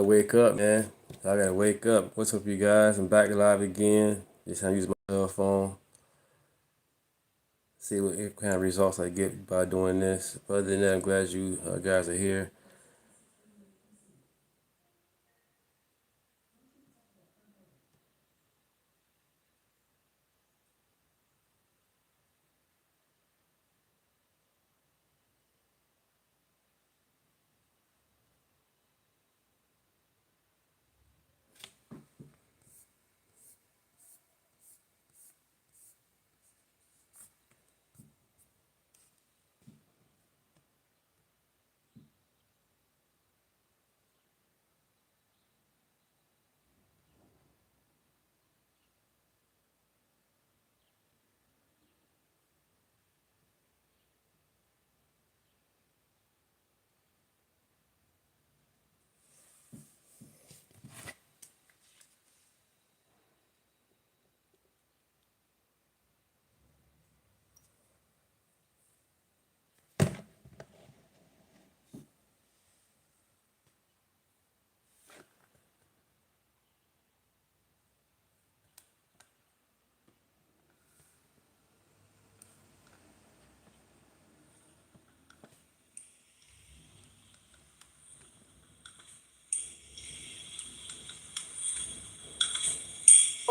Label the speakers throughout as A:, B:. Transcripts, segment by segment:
A: Wake up, man. I gotta wake up. What's up, you guys? I'm back live again. Just trying to use my cell phone. See what kind of results I get by doing this. But other than that, I'm glad you guys are here.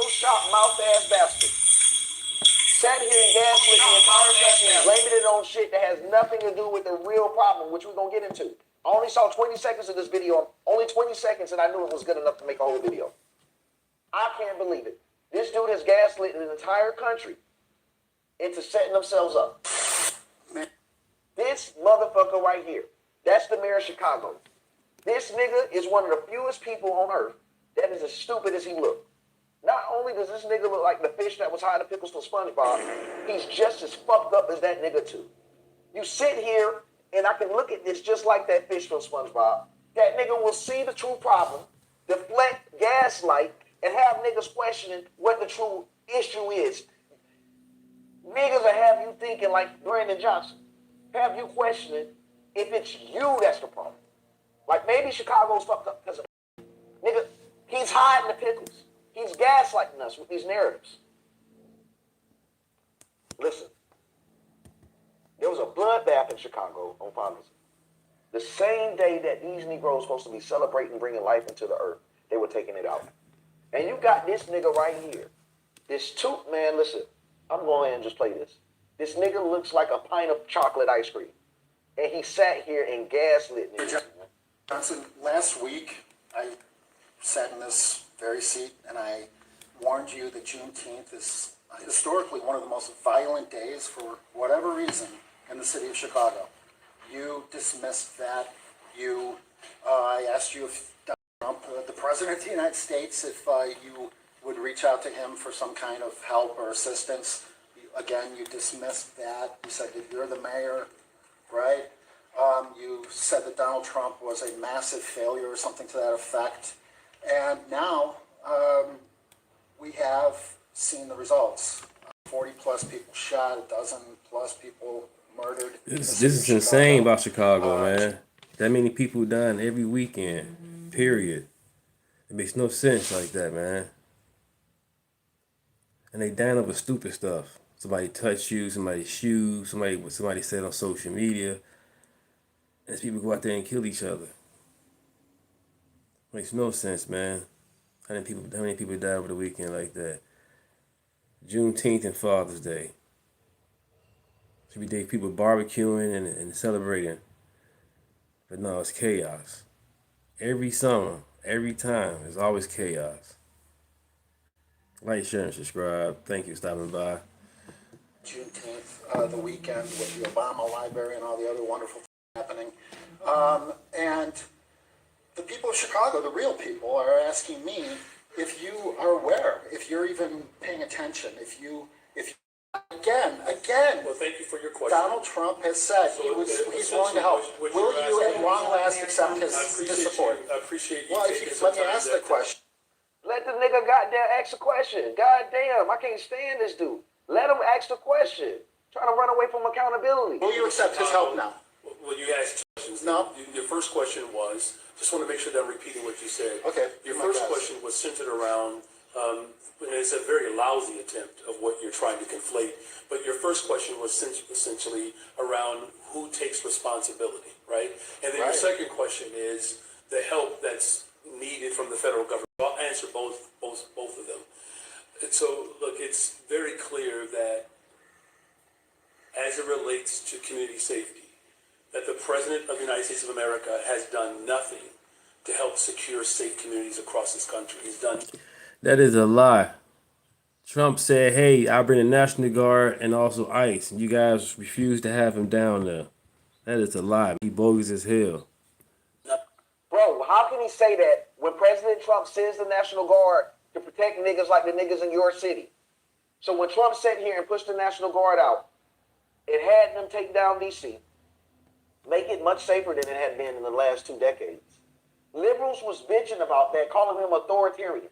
B: Shop mouth ass bastard. Sat here and gaslit the entire country and blaming it on shit that has nothing to do with the real problem, which we're gonna get into. I only saw 20 seconds of this video, only 20 seconds, and I knew it was good enough to make a whole video. I can't believe it. This dude has gaslit an entire country into setting themselves up. This motherfucker right here, that's the mayor of Chicago. This nigga is one of the fewest people on earth that is as stupid as he looks. Not only does this nigga look like the fish that was hiding pickles from SpongeBob, he's just as fucked up as that nigga too. You sit here, and I can look at this just like that fish from SpongeBob. That nigga will see the true problem, deflect, gaslight, and have niggas questioning what the true issue is. Niggas will have you thinking like Brandon Johnson. Have you questioning if it's you that's the problem. Like maybe Chicago's fucked up because of nigga, he's hiding the pickles. He's gaslighting us with these narratives. Listen, there was a bloodbath in Chicago on Father's Day. The same day that these Negroes supposed to be celebrating bringing life into the earth, they were taking it out. And you got this nigga right here. This man, listen, I'm going in and just play this. This nigga looks like a pint of chocolate ice cream. And he sat here and gaslit me.
C: Johnson, last week I sat in this very seat, and I warned you that Juneteenth is historically one of the most violent days for whatever reason in the city of Chicago. You dismissed that. I asked you if Donald Trump, the President of the United States, if you would reach out to him for some kind of help or assistance. Again, you dismissed that. You said that you're the mayor, right? You said that Donald Trump was a massive failure or something to that effect. And now we have seen the results. 40 plus people shot, a dozen plus people murdered.
A: This is insane about Chicago, man. That many people dying every weekend, period. It makes no sense like that, man. And they dying over stupid stuff. Somebody touched you, somebody's shoes, somebody said on social media. And people go out there and kill each other. Makes no sense, man. How many people died over the weekend like that? Juneteenth and Father's Day. Should be day people barbecuing and celebrating. But no, it's chaos. Every summer, every time, it's always chaos. Like, share, and subscribe. Thank you for stopping by.
C: Juneteenth, the weekend with the Obama Library and all the other wonderful things happening. And the people of Chicago, the real people, are asking me if you are aware, if you're even paying attention, if again,
D: Well, thank you for your question.
C: Donald Trump has said he's willing to help. Will you at long last accept his support?
D: I appreciate you.
C: Well, if you let me ask the question.
B: Let the nigga goddamn ask a question. Goddamn, I can't stand this dude. Let him ask the question. Trying to run away from accountability.
C: Will you accept his help now?
D: Well, you asked questions.
C: No.
D: Your first question was, Just want to make sure that I'm repeating what you said.
C: Okay.
D: Your
C: My
D: first
C: guess.
D: question was centered around, and it's a very lousy attempt of what you're trying to conflate, but your first question was essentially around who takes responsibility, right? And then your
C: Right.
D: second question is the help that's needed from the federal government. I'll answer both of them. And so, look, it's very clear that as it relates to community safety, that the President of the United States of America has done nothing to help secure safe communities across this country. He's done.
A: That is a lie. Trump said, hey, I'll bring the National Guard and also ICE. And you guys refused to have him down there. That is a lie. He bogus as hell.
B: Bro, how can he say that when President Trump sends the National Guard to protect niggas like the niggas in your city? So when Trump sat here and pushed the National Guard out, it had them take down D.C., make it much safer than it had been in the last 2 decades. Liberals was bitching about that, calling him authoritarian.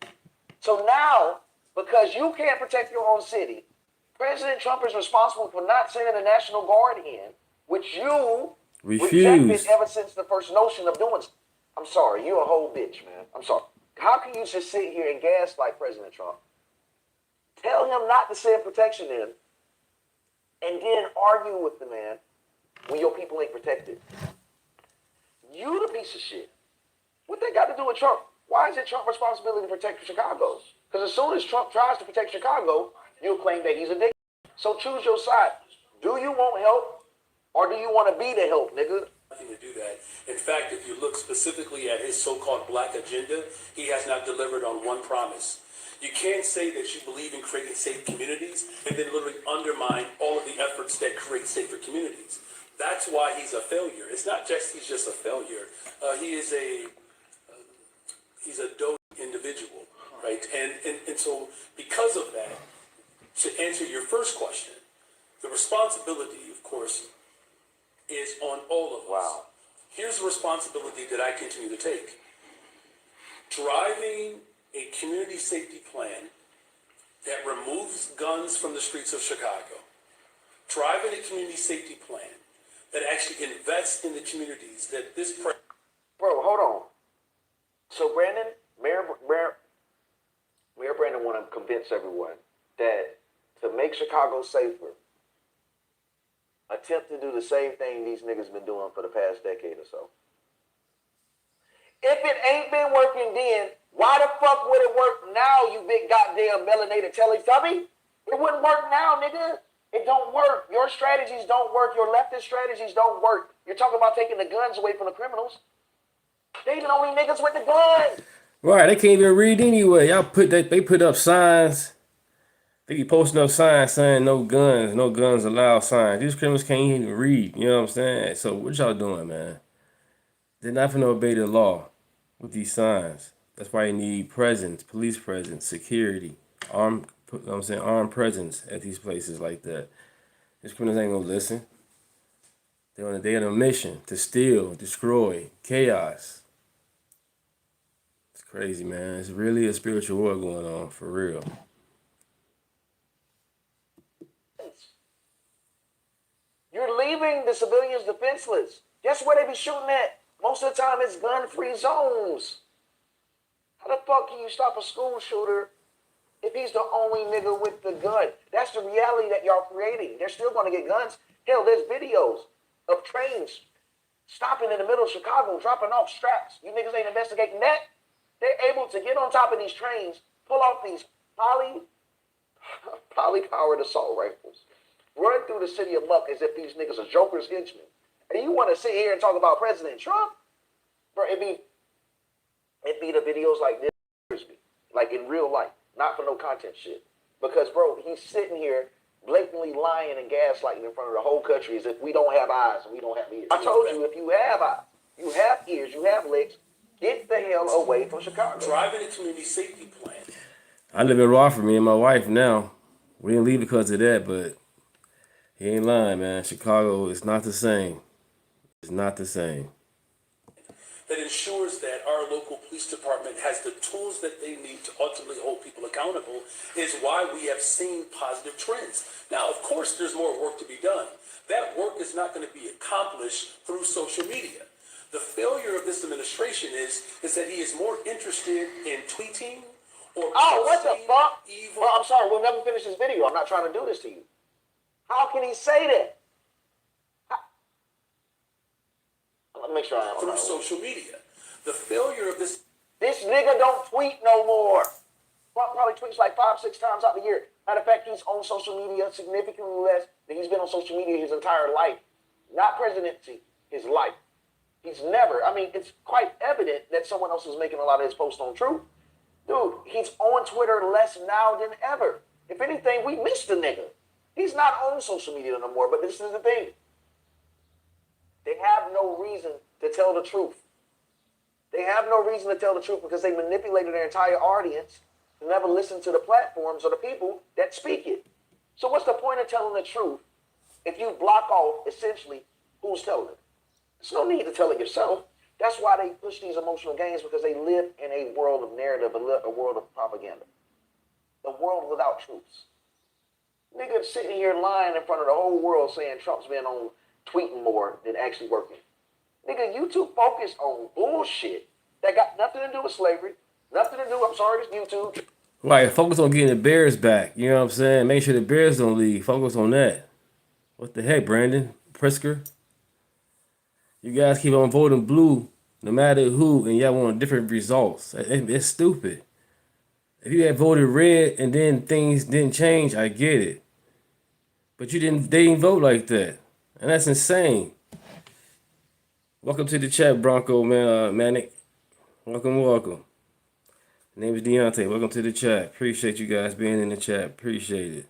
B: So now, because you can't protect your own city, President Trump is responsible for not sending the National Guard in, which you rejected ever since the first notion of doing so. I'm sorry, you're a whole bitch, man. I'm sorry. How can you just sit here and gaslight President Trump? Tell him not to send protection in, and then argue with the man when your people ain't protected. You the piece of shit. What they got to do with Trump? Why is it Trump's responsibility to protect Chicago? Because as soon as Trump tries to protect Chicago, you'll claim that he's a dick. So choose your side. Do you want help, or do you want to be the help, nigga?
D: Nothing to do that. In fact, if you look specifically at his so-called black agenda, he has not delivered on one promise. You can't say that you believe in creating safe communities and then literally undermine all of the efforts that create safer communities. That's why he's a failure. It's not just he's just a failure. He's a dope individual, right? And so because of that, to answer your first question, the responsibility, of course, is on all of us.
B: Wow.
D: Here's the responsibility that I continue to take. Driving a community safety plan that removes guns from the streets of Chicago. Driving a community safety plan that actually invests in the communities that this
B: Bro, hold on. So Brandon, Mayor Brandon want to convince everyone that to make Chicago safer, attempt to do the same thing these niggas been doing for the past decade or so. If it ain't been working then, why the fuck would it work now, you big goddamn melanated Teletubby? It wouldn't work now, nigga. It don't work. Your strategies don't work. Your leftist strategies don't work. You're talking about taking the guns away from the criminals. They the only niggas with the guns.
A: Right, they can't even read anyway. They put up signs. They be posting up signs saying no guns allowed signs. These criminals can't even read, you know what I'm saying? So what y'all doing, man? They're not gonna obey the law with these signs. That's why you need presence, police presence, security, armed presence at these places like that. These criminals ain't gonna listen. They're on a mission to steal, destroy, chaos. It's crazy, man. It's really a spiritual war going on, for real.
B: You're leaving the civilians defenseless. Guess where they be shooting at? Most of the time it's gun-free zones. How the fuck can you stop a school shooter if he's the only nigga with the gun? That's the reality that y'all creating. They're still gonna get guns. Hell, there's videos of trains stopping in the middle of Chicago, dropping off straps. You niggas ain't investigating that. They're able to get on top of these trains, pull off these poly-powered assault rifles, run through the city of Muck as if these niggas are Joker's henchmen. And you want to sit here and talk about President Trump? Bro, it be the videos like this, like in real life, not for no content shit. Because, bro, he's sitting here blatantly lying and gaslighting in front of the whole country as if we don't have eyes and we don't have ears. I told you, if you have eyes, you have ears, you have legs, get the hell away from Chicago.
D: driving a community safety plan.
A: I live in Rockford, me and my wife now. We didn't leave because of that, but he ain't lying, man. Chicago is not the same. It's not the same.
D: That ensures that our local police department has the tools that they need to ultimately hold people accountable is why we have seen positive trends. Now, of course, there's more work to be done. That work is not going to be accomplished through social media. The failure of this administration is that he is more interested in tweeting or
B: Oh, what the
D: posting
B: fuck?
D: evil.
B: Well, I'm sorry. We'll never finish this video. I'm not trying to do this to you. How can he say that? Let me make sure I am.
D: Through social media. The failure of this.
B: This nigga don't tweet no more. Probably tweets like 5-6 times out the year. Matter of fact, he's on social media significantly less than he's been on social media his entire life. Not presidency, his life. He's never, I mean, it's quite evident that someone else is making a lot of his posts on truth. Dude, he's on Twitter less now than ever. If anything, we missed the nigga. He's not on social media no more, but this is the thing. They have no reason to tell the truth. They have no reason to tell the truth because they manipulated their entire audience to never listen to the platforms or the people that speak it. So what's the point of telling the truth if you block off, essentially, who's telling it? There's no need to tell it yourself. That's why they push these emotional games, because they live in a world of narrative, a world of propaganda. A world without truths. Niggas sitting here lying in front of the whole world saying Trump's been on tweeting more than actually working. Nigga, you too focused on bullshit that got nothing to do with slavery, nothing to do, I'm sorry, it's YouTube.
A: Right, focus on getting the Bears back. You know what I'm saying? Make sure the Bears don't leave. Focus on that. What the heck, Brandon Prisker? You guys keep on voting blue, no matter who, and y'all want different results. It's stupid. If you had voted red and then things didn't change, I get it. But they didn't vote like that. And that's insane. Welcome to the chat, Bronco, man, Manic. Welcome. Name is Deunta. Welcome to the chat. Appreciate you guys being in the chat. Appreciate it.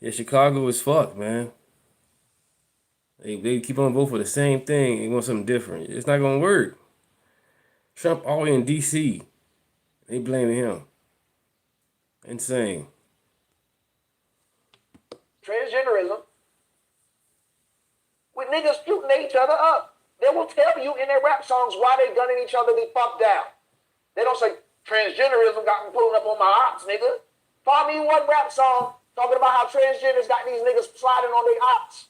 A: Yeah, Chicago is fucked, man. They keep on voting for the same thing. They want something different. It's not gonna work. Trump all in DC. They blaming him. Insane.
B: Transgenderism, with niggas shooting each other up. They will tell you in their rap songs why they gunning each other the fuck down. They don't say transgenderism got me pulling up on my ops, nigga. Find me one rap song talking about how transgenders got these niggas sliding on their ops.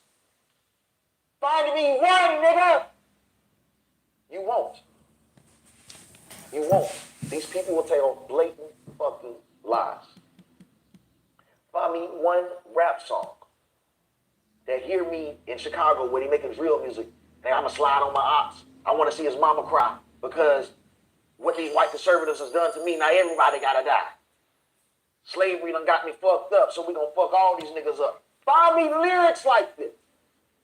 B: Find me one, nigga. You won't. You won't. These people will tell blatant fucking lies. Find me one rap song that hear me in Chicago where they making drill music. Hey, I'ma slide on my ops. I want to see his mama cry because what these white conservatives has done to me, now everybody gotta die. Slavery done got me fucked up, so we gonna fuck all these niggas up. Find me lyrics like this.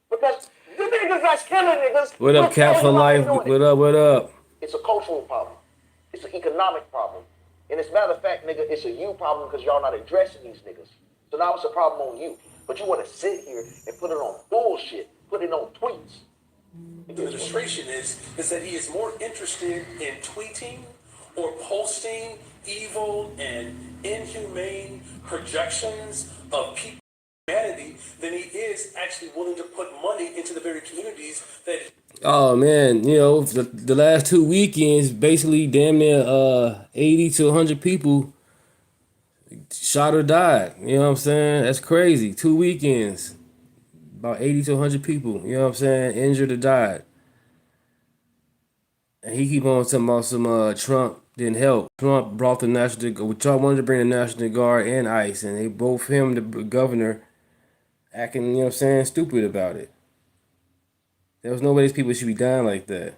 B: Because the niggas that's killing niggas.
A: What up, Cap for Life? What up?
B: It's a cultural problem. It's an economic problem. And as a matter of fact, nigga, it's a you problem because y'all not addressing these niggas. So now it's a problem on you. But you want to sit here and put it on bullshit, put it on tweets.
D: The administration is that he is more interested in tweeting or posting evil and inhumane projections of people, humanity, than he is actually willing to put money into the very communities that.
A: Oh man, you know, the last 2 weekends, basically damn near 80 to 100 people shot or died. You know what I'm saying? That's crazy. 2 weekends. About 80 to 100 people, you know what I'm saying, injured or died. And he keep on talking about some Trump didn't help. Trump brought the National Guard. Trump wanted to bring the National Guard and ICE, and they both him, the governor, acting, you know what I'm saying, stupid about it. There was no way these people should be dying like that.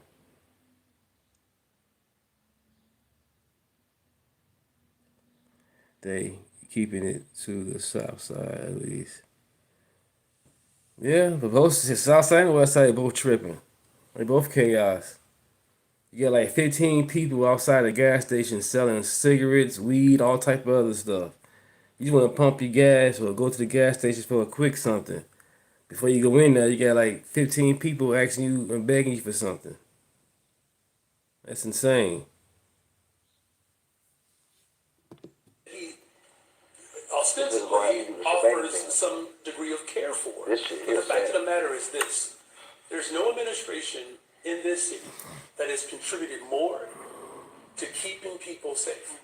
A: They keeping it to the south side at least. Yeah, but both south side and west side both tripping. They both chaos. You got like 15 people outside the gas station selling cigarettes, weed, all type of other stuff. You just want to pump your gas or go to the gas station for a quick something. Before you go in there, you got like 15 people asking you and begging you for something. That's insane.
D: He ostensibly offers some degree of care for. But the fact of the matter is this. There's no administration in this city that has contributed more to keeping people safe.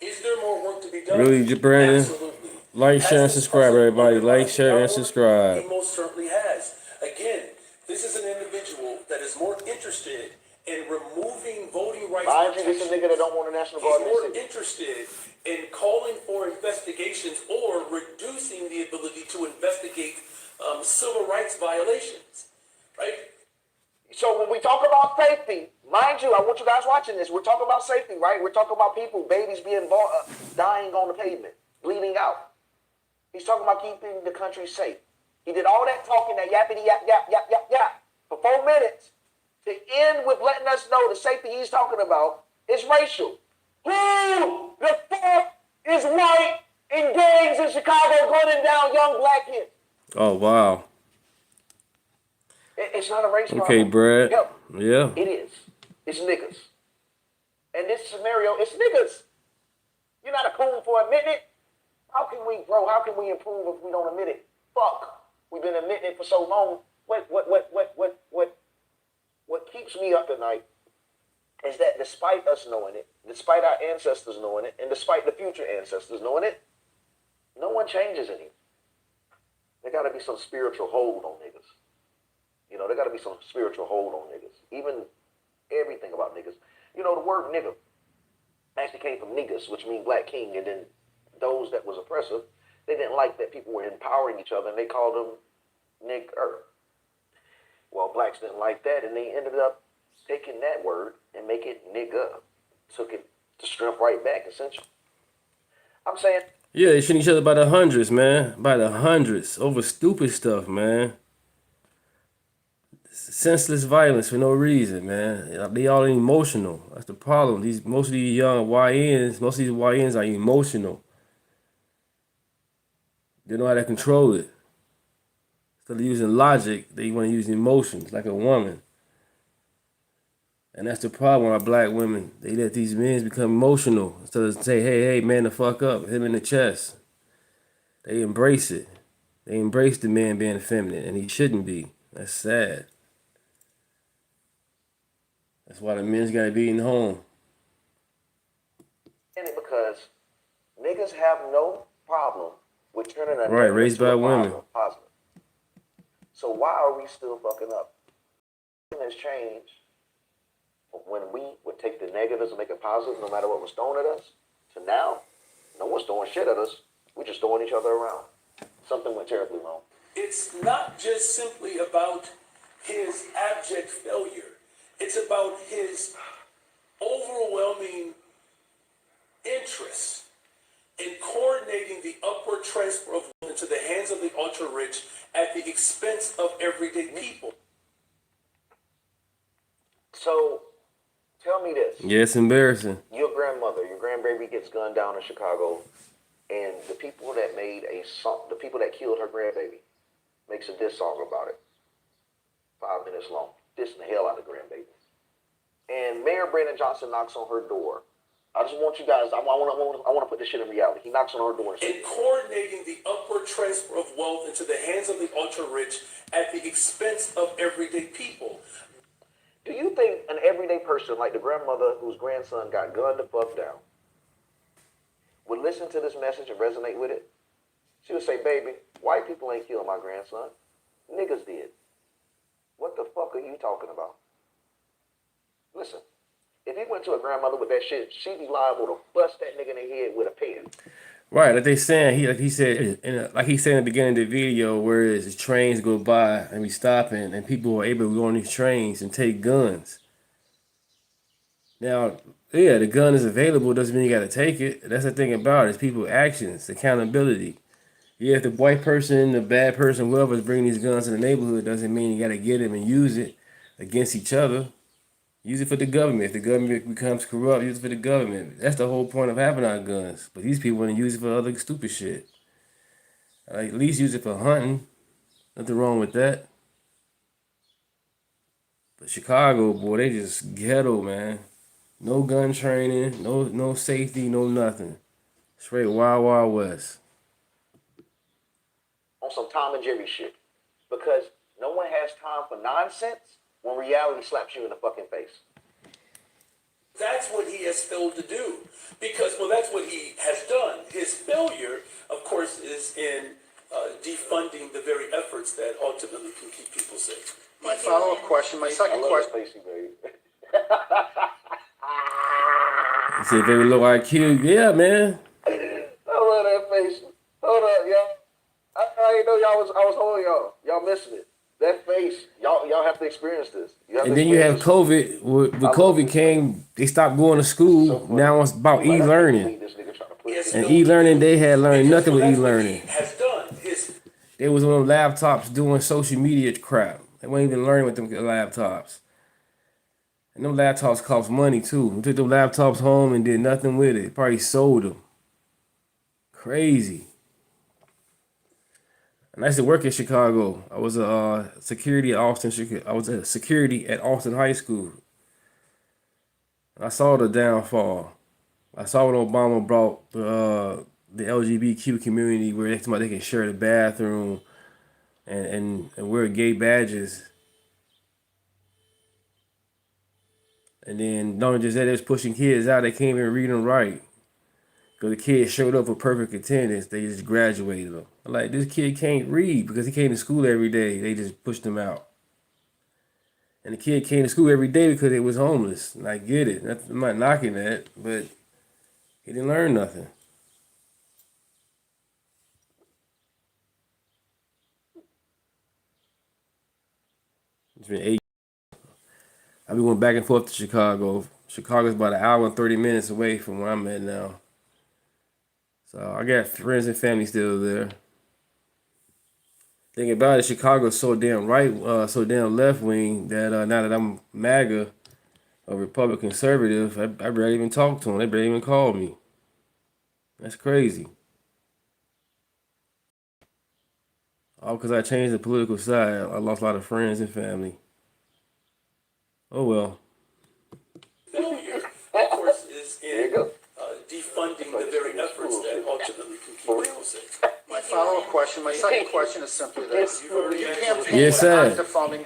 D: Is there more work to be done?
A: Really, Brandon?
D: Absolutely.
A: Like, share, and subscribe, everybody. Like, share, and subscribe.
D: He most certainly has. Again, this is an individual that is more interested interested in removing voting rights
B: Mind you, this is a
D: protections,
B: nigga that don't want a National Guard in
D: he's
B: the
D: more
B: city.
D: interested in calling for investigations or reducing the ability to investigate civil rights violations, right?
B: So when we talk about safety, mind you, I want you guys watching this. We're talking about safety, right? We're talking about people, babies being dying on the pavement, bleeding out. He's talking about keeping the country safe. He did all that talking, that yappity yap yap yap yap yap for 4 minutes to end with letting us know the safety he's talking about is racial. Who the fuck is white in gangs in Chicago gunning down young black kids?
A: Oh, wow.
B: It's not a race problem.
A: Okay, Brad.
B: Yep.
A: Yeah.
B: It is. It's niggas. And this scenario, it's niggas. You're not a coon for admitting it. How can we grow? How can we improve if we don't admit it? Fuck. We've been admitting it for so long. What keeps me up at night is that despite us knowing it, despite our ancestors knowing it, and despite the future ancestors knowing it, no one changes any. There gotta be some spiritual hold on niggas. You know, there gotta be some spiritual hold on niggas. Even everything about niggas. You know, the word nigga actually came from niggas, which means black king, and then those that was oppressive, they didn't like that people were empowering each other, and they called them nigger. Well, blacks didn't like that, and they ended up taking that word and make it nigga. Took it to strength right back, essentially. I'm saying...
A: Yeah, they shooting each other by the hundreds, man. By the hundreds. Over stupid stuff, man. Senseless violence for no reason, man. They all emotional. That's the problem. Most of these young YNs are emotional. They know how to control it. Instead of using logic, they want to use emotions like a woman. And that's the problem with our black women. They let these men become emotional. Instead of say, hey, man, the fuck up, hit him in the chest. They embrace it. They embrace the man being effeminate, and he shouldn't be. That's sad. That's why the men's got to be in home.
B: Because niggas have no problem with turning a
A: Right,
B: negative
A: raised
B: to
A: by
B: a
A: women.
B: positive. So why are we still fucking up? Nothing has changed from when we would take the negatives and make it positive no matter what was thrown at us, to now, no one's throwing shit at us. We're just throwing each other around. Something went terribly wrong.
D: It's not just simply about his abject failure. It's about his overwhelming interest in coordinating the upward transfer of wealth into the hands of the ultra-rich at the expense of everyday people.
B: So, tell me this.
A: Yeah, it's embarrassing.
B: Your grandbaby gets gunned down in Chicago, and the people that made a song, the people that killed her grandbaby, makes a diss song about it. 5 minutes long. Dissing the hell out of the grandbaby. And Mayor Brandon Johnson knocks on her door. I just want you guys, I want to put this shit in reality. He knocks on her door and says,
D: In coordinating the upward transfer of wealth into the hands of the ultra-rich at the expense of everyday people.
B: do you think an everyday person like the grandmother whose grandson got gunned the fuck down would listen to this message and resonate with it? She would say, baby, white people ain't killed my grandson. Niggas did. What the fuck are you talking about? Listen, if he went to a grandmother with that shit, she'd be liable to bust that nigga in the head with a pen.
A: Right, like they saying, like he said in the beginning of the video, whereas the trains go by and we stopping, and people are able to go on these trains and take guns. Now, yeah, the gun is available, doesn't mean you got to take it. That's the thing about it, is people's actions, accountability. Yeah, if the white person, the bad person, whoever's bringing these guns in the neighborhood, doesn't mean you got to get them and use it against each other. Use it for the government. If the government becomes corrupt, use it for the government. That's the whole point of having our guns. But these people want to use it for other stupid shit. Like, at least use it for hunting. Nothing wrong with that. But Chicago, boy, they just ghetto, man. No gun training, no safety, no nothing. Straight Wild Wild West.
B: On some Tom and Jerry shit. Because no one has time for nonsense when reality slaps you in the fucking face.
D: That's what he has failed to do. Because, well, that's what he has done. His failure, of course, is in defunding the very efforts that ultimately can keep people safe.
C: My follow-up question, my second question.
B: Facey, baby.
A: He said very low IQ. Yeah, man.
B: I love that face. Hold up, y'all. I didn't know I was holding y'all. Y'all missing it. That face, y'all have to experience this.
A: And then you have COVID. When COVID came, they stopped going to school. Now it's about e-learning. And e-learning, they had learned nothing with e-learning. They was on laptops doing social media crap. They weren't even learning with them laptops. And them laptops cost money too. We took them laptops home and did nothing with it. Probably sold them. Crazy. And I used to work in Chicago. I was a security at Austin. I was a security at Austin High School. I saw the downfall. I saw when Obama brought the LGBTQ community where they can share the bathroom and wear gay badges. And then not just that, they was pushing kids out. They can't even read and write. Because the kids showed up with perfect attendance. They just graduated them. I'm like, this kid can't read because he came to school every day. They just pushed him out. And the kid came to school every day because he was homeless. And I get it. I'm not knocking that, but he didn't learn nothing. It's been 8 years. I've been going back and forth to Chicago. Chicago's about an hour and 30 minutes away from where I'm at now. So I got friends and family still there. Thing about it, Chicago's so damn so damn left wing that now that I'm MAGA, a Republican conservative, I barely even talk to them. They barely even call me. That's crazy. All because I changed the political side. I lost a lot of friends and family. Oh well.
D: Of course, is in defunding the very efforts that ultimately can keep people safe.
C: My follow-up question, my second question is simply this. You campaigned
A: Yes, sir.
C: on defunding.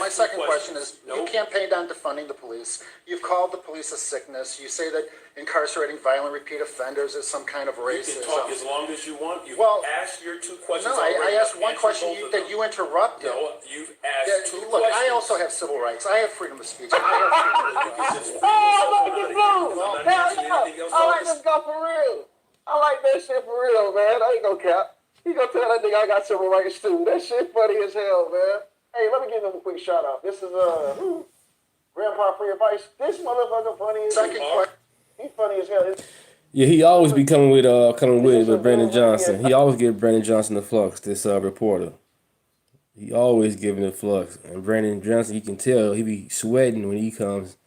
C: My second question is, you campaigned on defunding the police. You've called the police a sickness. You say that incarcerating violent repeat offenders is some kind of
D: You can
C: racism.
D: talk as long as you want. You've asked your two questions.
C: No, I asked one question that you interrupted.
D: No, you've asked two
C: Look,
D: questions.
C: I also have civil rights. I have freedom of speech. I have freedom of
B: I like this guy for real. I like that shit for real, man. I ain't gonna cap. He gonna tell that nigga I got civil rights too. That shit funny as hell, man. Hey, let me give him a quick shout out. This is Grandpa Free Advice. This motherfucker funny as hell. He funny as hell.
A: Yeah, he always be coming with Brandon Johnson. He always give Brandon Johnson the flux. This reporter. He always giving the flux. And Brandon Johnson, you can tell he be sweating when he comes.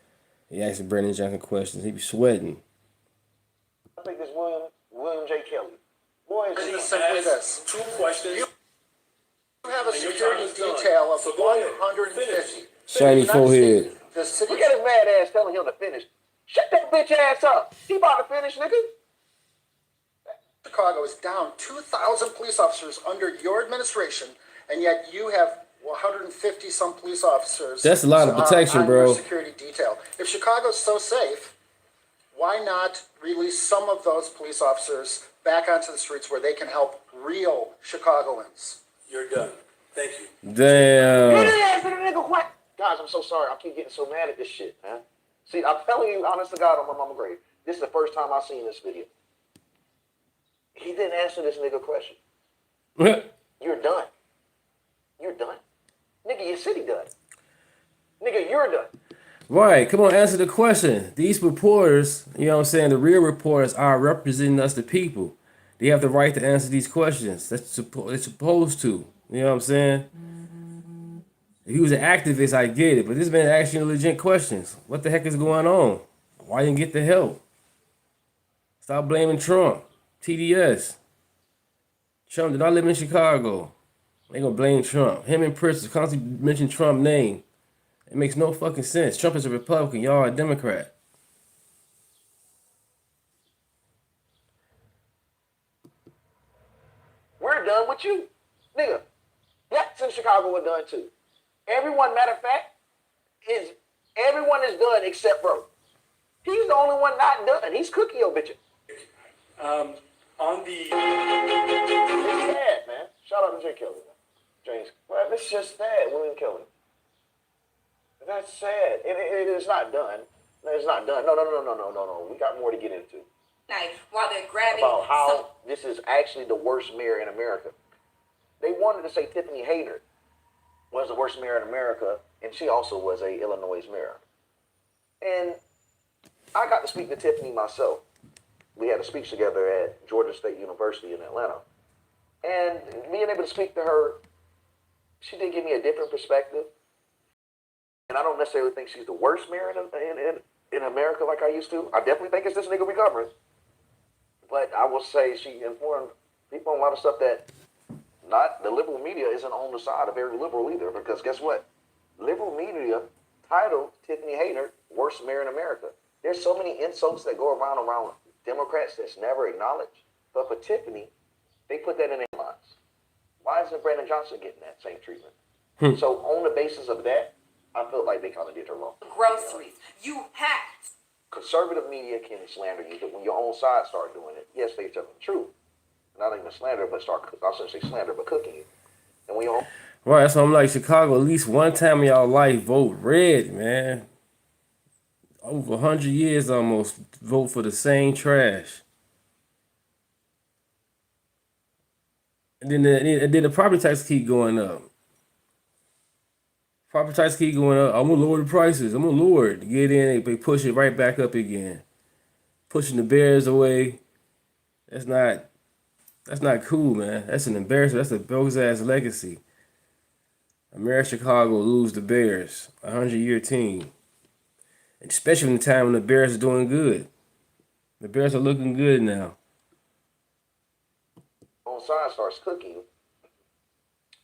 A: He asks Brandon Johnson questions. He be sweating.
B: I think it's William J. Kelly. Boy,
C: It's simply this.
D: Two questions.
C: You have a security detail of 150.
A: Shiny forehead.
C: The city
B: look at his mad ass telling him to finish. Shut that bitch ass up. He about to finish, nigga.
C: of Chicago is down 2,000 police officers under your administration, and yet you have 150 some police officers.
A: That's a lot of protection,
C: on
A: bro.
C: your security detail. If Chicago's so safe, why not release some of those police officers back onto the streets where they can help real Chicagoans?
D: You're done. Thank you.
A: Damn.
B: Guys, I'm so sorry. I keep getting so mad at this shit, man. See, I'm telling you, honest to God, on my mama grave, this is the first time I've seen this video. He didn't answer this nigga question. You're done. You're done. Nigga, your city done. Nigga, you're done.
A: Right, come on, answer the question. These reporters, you know what I'm saying, the real reporters are representing us, the people. They have the right to answer these questions. They're supposed to. You know what I'm saying? If he was an activist, I get it. But this man asking legit questions. What the heck is going on? Why didn't get the help? Stop blaming Trump. TDS. Trump did not live in Chicago. They gonna blame Trump. Him and Prince constantly mention Trump's name. It makes no fucking sense. Trump is a Republican. Y'all are a Democrat.
B: We're done with you. Nigga, blacks in Chicago are done too. Everyone, matter of fact, everyone is done except bro. He's the only one not done. He's cookie your bitch.
D: On the
B: It's sad, man. Shout out to Jay Kelly, man. James. Well, it's just sad, William Kelly. That's sad. It is not done. It's not done. No. We got more to get into.
E: While they're grabbing
B: about how this is actually the worst mayor in America. They wanted to say Tiffany Hayter was the worst mayor in America, and she also was a Illinois mayor. And I got to speak to Tiffany myself. We had a speech together at Georgia State University in Atlanta. And being able to speak to her, she did give me a different perspective. And I don't necessarily think she's the worst mayor in America like I used to. I definitely think it's this nigga recovering. But I will say she informed people on a lot of stuff that not the liberal media isn't on the side of very liberal either. Because guess what? Liberal media titled Tiffany Hayter worst mayor in America. There's so many insults that go around Democrats that's never acknowledged. But for Tiffany, they put that in their minds. Why isn't Brandon Johnson getting that same treatment? So on the basis of that, I felt like they kind of did her wrong.
E: Groceries. You have.
B: Conservative media can slander you, but when your own side start doing it, yes, they tell the truth. Not even slander, but I shouldn't say slander, but cooking you. And when your
A: Right, so I'm like, Chicago, at least one time in y'all life, vote red, man. Over 100 years almost, vote for the same trash. And then the property tax keep going up. Property tax keep going up. I'm gonna lower the prices. I'm gonna lower it. Get in, they push it right back up again. Pushing the Bears away. That's not cool, man. That's an embarrassment. That's a bogus ass legacy. America, Chicago lose the Bears, 100-year team. Especially in the time when the Bears are doing good. The Bears are looking good now.
B: own side starts cooking you,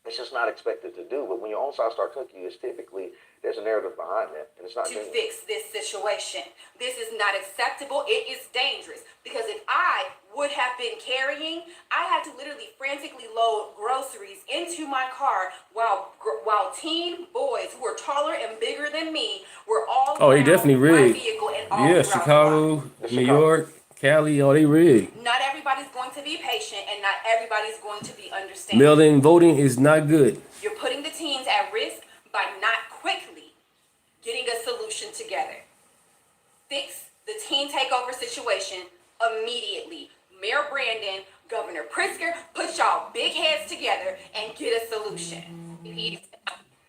B: it's just not expected to do. But when your own side starts cooking you, it's typically, there's a narrative behind that, and it's not
E: to
B: genuine.
E: fix this situation. This is not acceptable. It is dangerous. Because if I would have been carrying, I had to literally frantically load groceries into my car while teen boys who were taller and bigger than me were all
A: Oh, they
E: around
A: definitely
E: my
A: rigged.
E: vehicle and all
A: Yeah,
E: throughout
A: Chicago, New York, Cali, oh, they rigged.
E: Not everybody's going to be patient, and not everybody's going to be understanding.
A: Mail-in voting is not good.
E: You're putting the teens at risk by not quickly getting a solution together. Fix the teen takeover situation immediately. Mayor Brandon, Governor Pritzker, put y'all big heads together and get a solution.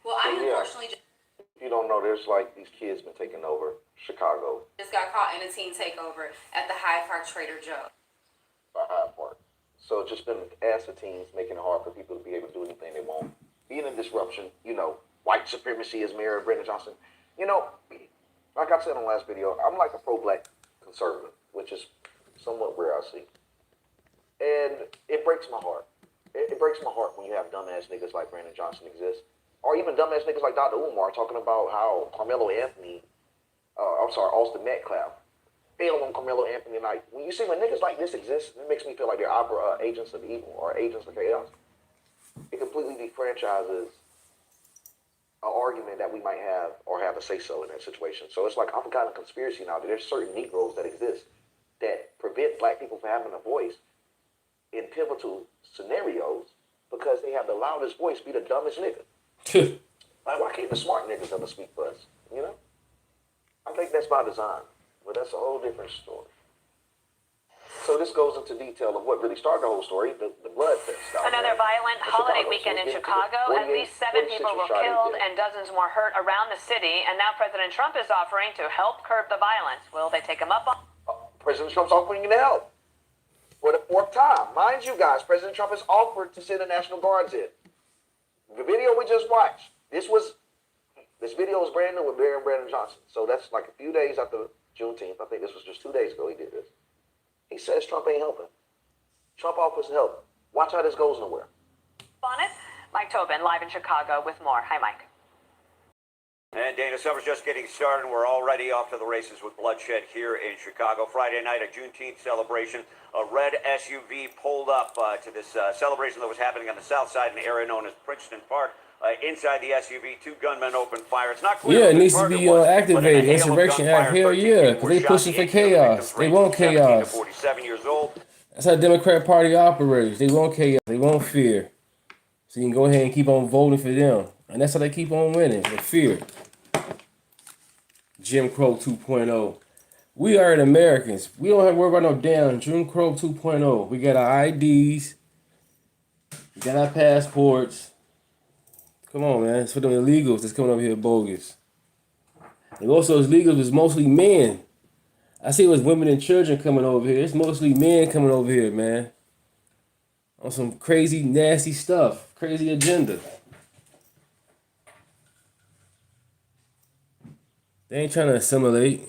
E: Well, I unfortunately
B: If you don't know, there's like these kids been taking over Chicago
E: just got caught in a teen takeover at the Hyde Park Trader Joe.
B: by Hyde Park. So it's just been asked of teens, making it hard for people to be able to do anything they want. Being a disruption, white supremacy is Mayor Brandon Johnson. Like I said in the last video, I'm like a pro-black conservative, which is somewhat rare I see. And it breaks my heart. It breaks my heart when you have dumbass niggas like Brandon Johnson exist. Or even dumbass niggas like Dr. Umar talking about how Austin Metcalf failed on Carmelo Anthony night. When you see when niggas like this exist, it makes me feel like they're agents of evil or agents of chaos. It completely defranchises an argument that we might have or have a say-so in that situation. So it's like I'm kind of conspiracy now that there's certain Negroes that exist that prevent black people from having a voice in pivotal scenarios because they have the loudest voice be the dumbest nigga. Like, why can't the smart niggas ever speak for us? I think that's by design, but that's a whole different story. So this goes into detail of what really started the whole story, the blood fest.
F: Another violent holiday weekend in Chicago. At least 7 people were killed and dozens more hurt around the city. And now President Trump is offering to help curb the violence. Will they take him up on?
B: President Trump's offering to help for the 4th time. Mind you guys, President Trump has offered to send the National Guards in. The video we just watched, this video was brand new with Brandon Johnson. So that's like a few days after Juneteenth. I think this was just 2 days ago he did this. He says Trump ain't helping. Trump offers to help. Watch how this goes nowhere.
F: On it? Mike Tobin, live in Chicago with more. Hi, Mike.
G: And Dana, summer's just getting started. We're already off to the races with bloodshed here in Chicago. Friday night, a Juneteenth celebration. A red SUV pulled up to this celebration that was happening on the south side in the area known as Princeton Park. Inside the SUV, 2 gunmen opened fire. It's not clear.
A: Yeah, it needs to be activated. Insurrection Act. Hell yeah, because they pushing for chaos. They want chaos.
G: 47 years old.
A: That's how the Democrat Party operates. They want chaos. They want fear. So you can go ahead and keep on voting for them. And that's how they keep on winning, with fear. Jim Crow 2.0. We are Americans. We don't have to worry about no damn Jim Crow 2.0. We got our IDs. We got our passports. Come on, man. It's for them illegals that's coming over here bogus. And also, those illegals was mostly men. I see it was women and children coming over here. It's mostly men coming over here, man. On some crazy, nasty stuff. Crazy agenda. They ain't trying to assimilate.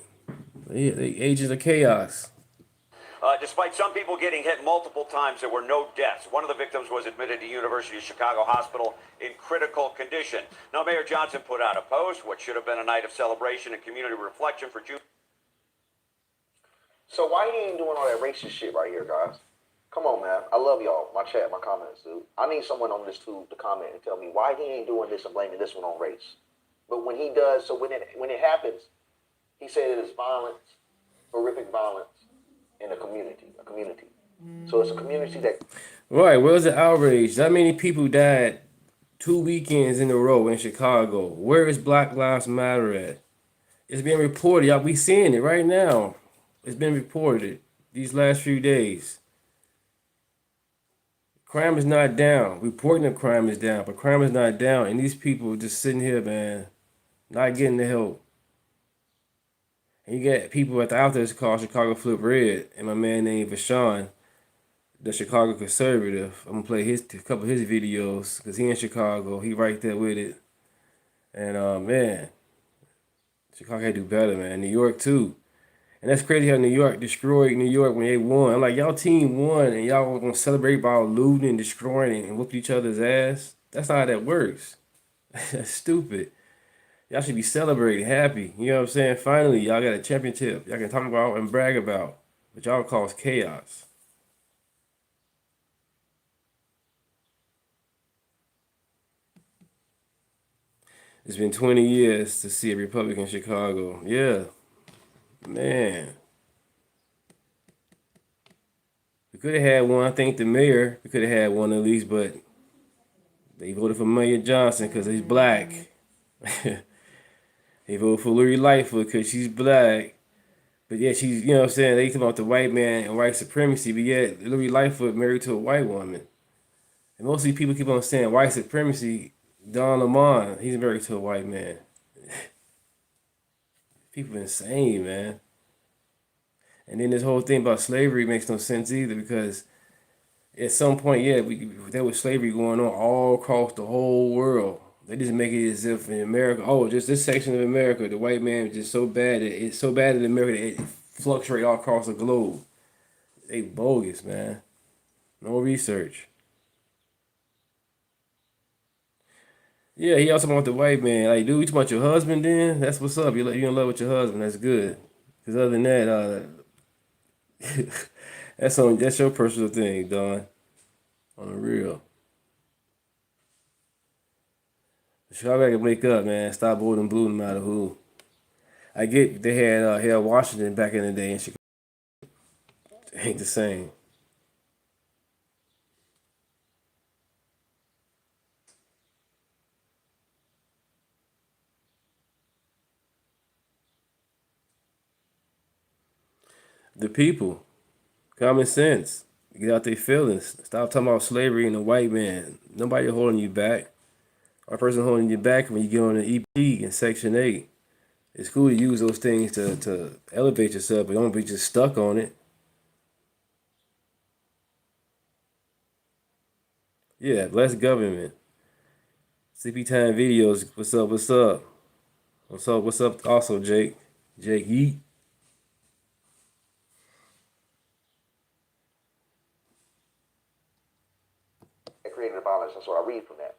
A: They agents of chaos.
G: Despite some people getting hit multiple times, there were no deaths. One of the victims was admitted to University of Chicago Hospital in critical condition. Now, Mayor Johnson put out a post, what should have been a night of celebration and community reflection for June.
B: So why he ain't doing all that racist shit right here, guys? Come on, man. I love y'all. My chat, my comments, dude. I need someone on this tube to comment and tell me why he ain't doing this and blaming this one on race. But when he does, so when it happens, he said it is violence, horrific violence in a community. So it's a community that...
A: Right, where's the outrage? That many people died 2 weekends in a row in Chicago. Where is Black Lives Matter at? It's being reported. Y'all, we seeing it right now. It's been reported these last few days. Crime is not down. Reporting of crime is down, but crime is not down. And these people are just sitting here, man, not getting the help. And you got people at the outlet called Chicago Flip Red, and my man named Vashon, the Chicago conservative. I'm gonna play a couple of his videos because he in Chicago. He right there with it. And man, Chicago had to do better, man. New York too. And that's crazy how New York destroyed New York when they won. I'm like, y'all team won and y'all were gonna celebrate by looting and destroying and whooping each other's ass. That's not how that works. That's stupid. Y'all should be celebrating, happy. You know what I'm saying? Finally, y'all got a championship. Y'all can talk about and brag about. But y'all cause chaos. It's been 20 years to see a Republican in Chicago. Yeah. Man. We could have had one. I think the mayor, we could have had one at least, but they voted for Mayor Johnson because he's black. They voted for Lori Lightfoot because she's black. But yeah, she's, you know what I'm saying, they talk about the white man and white supremacy, but yet Lori Lightfoot married to a white woman. And mostly people keep on saying white supremacy. Don Lemon, he's married to a white man. People insane, man. And then this whole thing about slavery makes no sense either because at some point, yeah, there was slavery going on all across the whole world. They just make it as if in America, oh, just this section of America, the white man is just so bad that it's so bad in America that it fluctuates all across the globe. They bogus, man. No research. Yeah, he also want the white man. Like, dude, you talking about your husband then? That's what's up. You're in love with your husband. That's good. Because other than that, that's your personal thing, Don. On the real. Y'all gotta wake up, man. Stop voting blue no matter who. I get they had Washington back in the day in Chicago. It ain't the same. The people. Common sense. Get out their feelings. Stop talking about slavery and the white man. Nobody holding you back. Our person holding you back when you get on the EP in Section 8. It's cool to use those things to elevate yourself, but don't be just stuck on it. Yeah, bless government. CP Time videos. What's up? What's up? What's up? What's up? Also, Jake. Jake Yeet.
B: created the violence. That's what I read from that.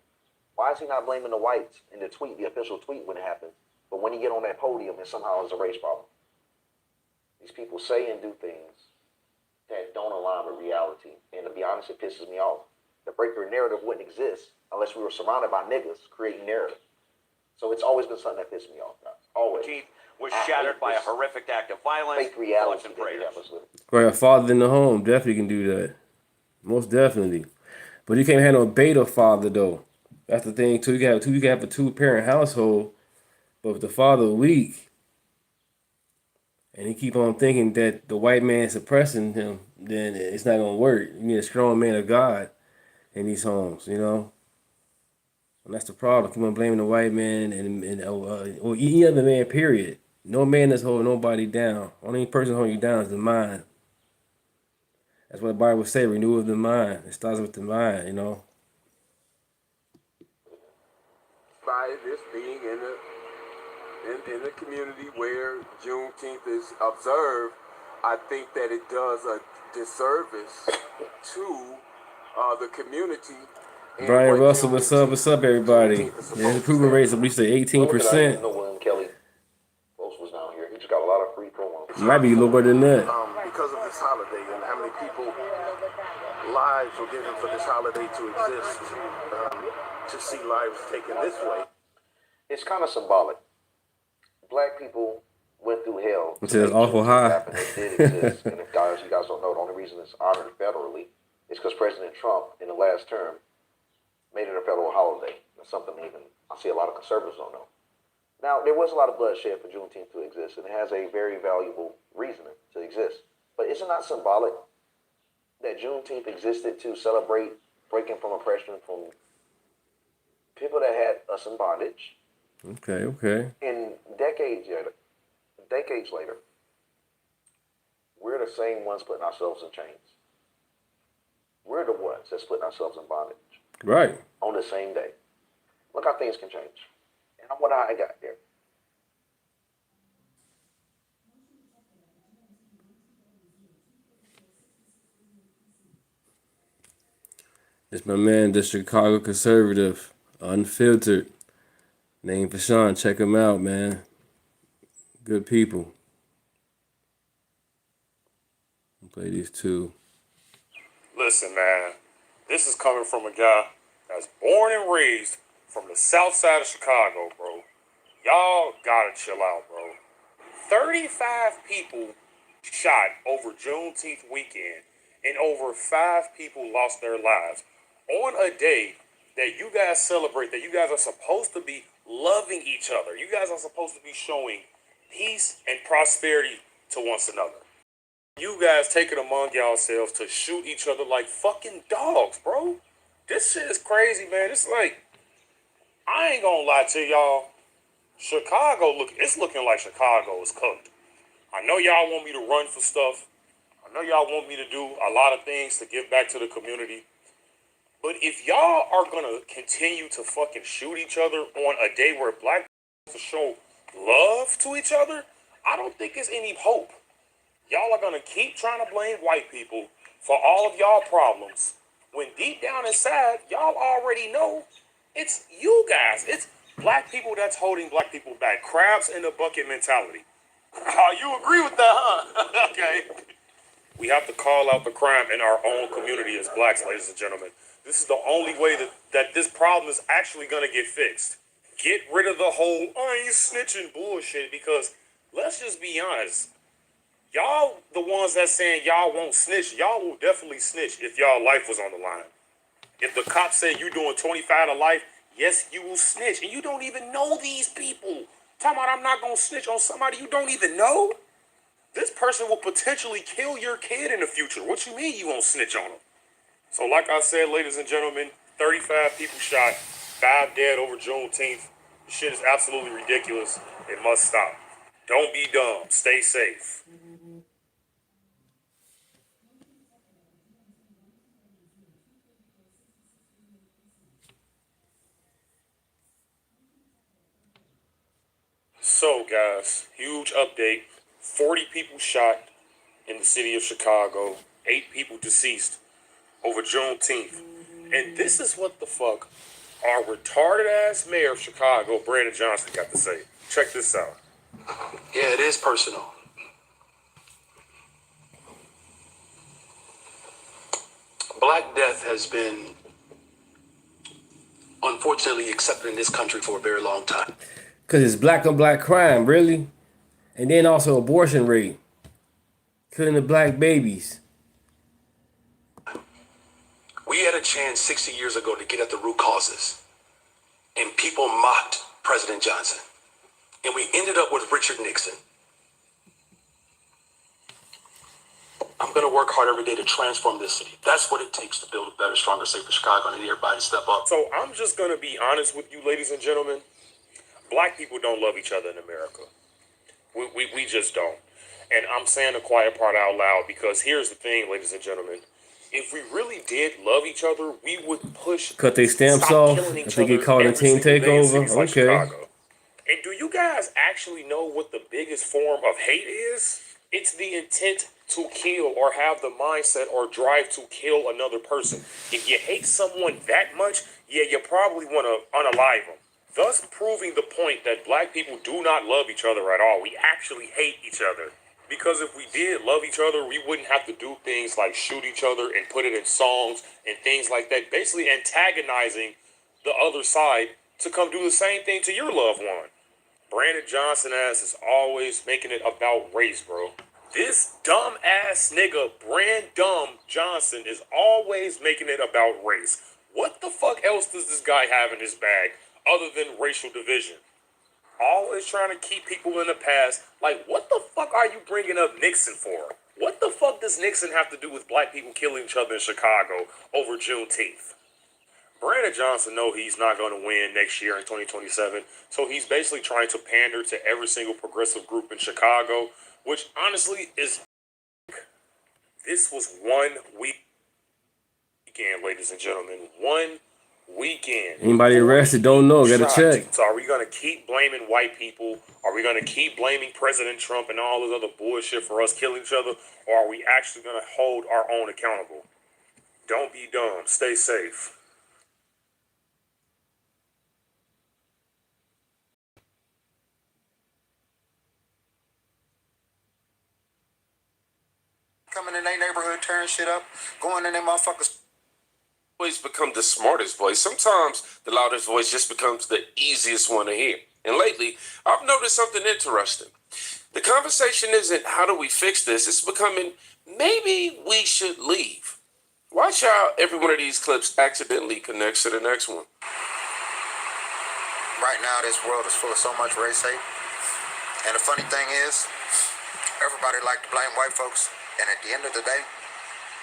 B: Why is he not blaming the whites in the tweet, the official tweet when it happened? But when he get on that podium, it somehow is a race problem. These people say and do things that don't align with reality. And to be honest, it pisses me off. The breaker narrative wouldn't exist unless we were surrounded by niggas creating narrative. So it's always been something that pissed me off, guys. Always.
G: Chief was shattered by a horrific act of violence.
B: Fake reality.
G: Thoughts and prayers.
A: Right, a father in the home definitely can do that. Most definitely. But you can't have no beta father though. That's the thing too. You can have a two-parent household, but if the father weak, and he keep on thinking that the white man suppressing him, then it's not gonna work. You need a strong man of God in these homes, you know. And that's the problem. Keep on blaming the white man or any other man. Period. No man is holding nobody down. Only person holding you down is the mind. That's what the Bible say. Renew of the mind. It starts with the mind, you know.
H: By this being in the community where Juneteenth is observed, I think that it does a disservice to the community.
A: Brian Russell, what's up? What's up, everybody? Yeah, the approval rate's at least 18%.
B: William Kelly was down here. He just got a lot of free promos.
A: Might be a little better than that.
H: Because of this holiday and how many people lives were given for this holiday to exist, to see lives taken this way.
B: It's kind of symbolic. Black people went through hell.
A: It's awful high.
B: It did exist. And if you guys don't know, the only reason it's honored federally is because President Trump, in the last term, made it a federal holiday. That's something even I see a lot of conservatives don't know. Now, there was a lot of bloodshed for Juneteenth to exist, and it has a very valuable reason to exist. But is it not symbolic that Juneteenth existed to celebrate breaking from oppression from people that had us in bondage?
A: Okay.
B: And decades later, we're the same ones putting ourselves in chains. We're the ones that's putting ourselves in bondage.
A: Right.
B: On the same day. Look how things can change. And I wonder how I got there.
A: It's my man, the Chicago conservative, unfiltered. Name for Sean. Check him out, man. Good people. I'll play these two.
I: Listen, man. This is coming from a guy that's born and raised from the south side of Chicago, bro. Y'all gotta chill out, bro. 35 people shot over Juneteenth weekend, and over 5 people lost their lives on a day that you guys celebrate, that you guys are supposed to be loving each other. You guys are supposed to be showing peace and prosperity to one another. You guys take it among yourselves to shoot each other like fucking dogs, bro. This shit is crazy, man. It's like, I ain't gonna lie to y'all. Chicago, it's looking like Chicago is cooked. I know y'all want me to run for stuff. I know y'all want me to do a lot of things to give back to the community. But if y'all are gonna continue to fucking shoot each other on a day where black people show love to each other, I don't think there's any hope. Y'all are gonna keep trying to blame white people for all of y'all problems, when deep down inside, y'all already know it's you guys. It's black people that's holding black people back. Crabs in the bucket mentality. You agree with that, huh? Okay. We have to call out the crime in our own community as blacks, ladies and gentlemen. This is the only way that this problem is actually gonna get fixed. Get rid of the whole, I ain't snitching bullshit, because let's just be honest. Y'all, the ones that saying y'all won't snitch, y'all will definitely snitch if y'all life was on the line. If the cops say you're doing 25 to life, yes, you will snitch. And you don't even know these people. Talking about I'm not going to snitch on somebody you don't even know. This person will potentially kill your kid in the future. What you mean you won't snitch on them? So like I said, ladies and gentlemen, 35 people shot, 5 dead over Juneteenth. This shit is absolutely ridiculous. It must stop. Don't be dumb. Stay safe. So, guys, huge update. 40 people shot in the city of Chicago. 8 people deceased over Juneteenth. And this is what the fuck our retarded-ass mayor of Chicago, Brandon Johnson, got to say. Check this out.
J: Yeah, it is personal. Black death has been, unfortunately, accepted in this country for a very long time.
A: Because it's black on black crime, really. And then also abortion rate. Killing the black babies.
J: We had a chance 60 years ago to get at the root causes. And people mocked President Johnson. And we ended up with Richard Nixon. I'm going to work hard every day to transform this city. That's what it takes to build a better, stronger, safer Chicago, and I need everybody to step up.
I: So I'm just going to be honest with you, ladies and gentlemen. Black people don't love each other in America. We just don't. And I'm saying the quiet part out loud because here's the thing, ladies and gentlemen. If we really did love each other, we would push.
A: Cut their stamps off if they get caught in a team takeover.
I: Like
A: Okay.
I: Chicago. And do you guys actually know what the biggest form of hate is? It's the intent to kill or have the mindset or drive to kill another person. If you hate someone that much, yeah, you probably want to unalive them. Thus proving the point that black people do not love each other at all. We actually hate each other. Because if we did love each other, we wouldn't have to do things like shoot each other and put it in songs and things like that. Basically antagonizing the other side to come do the same thing to your loved one. Brandon Johnson ass is always making it about race, bro. This dumb ass nigga, Brandon Johnson, is always making it about race. What the fuck else does this guy have in his bag other than racial division? Always trying to keep people in the past. Like, what the fuck are you bringing up Nixon for? What the fuck does Nixon have to do with black people killing each other in Chicago over Juneteenth? Brandon Johnson know he's not going to win next year in 2027, so he's basically trying to pander to every single progressive group in Chicago, which honestly is... This was 1 weekend, ladies and gentlemen. 1 weekend.
A: Anybody arrested? Don't know. Gotta check.
I: So are we going to keep blaming white people? Are we going to keep blaming President Trump and all this other bullshit for us killing each other? Or are we actually going to hold our own accountable? Don't be dumb. Stay safe.
C: Coming in their neighborhood, tearing shit up, going in their motherfuckers.
H: Always become the smartest voice. Sometimes the loudest voice just becomes the easiest one to hear. And lately, I've noticed something interesting. The conversation isn't how do we fix this? It's becoming maybe we should leave. Watch how every one of these clips accidentally connects to the next one.
C: Right now, this world is full of so much race hate. And the funny thing is, everybody like to blame white folks. And at the end of the day,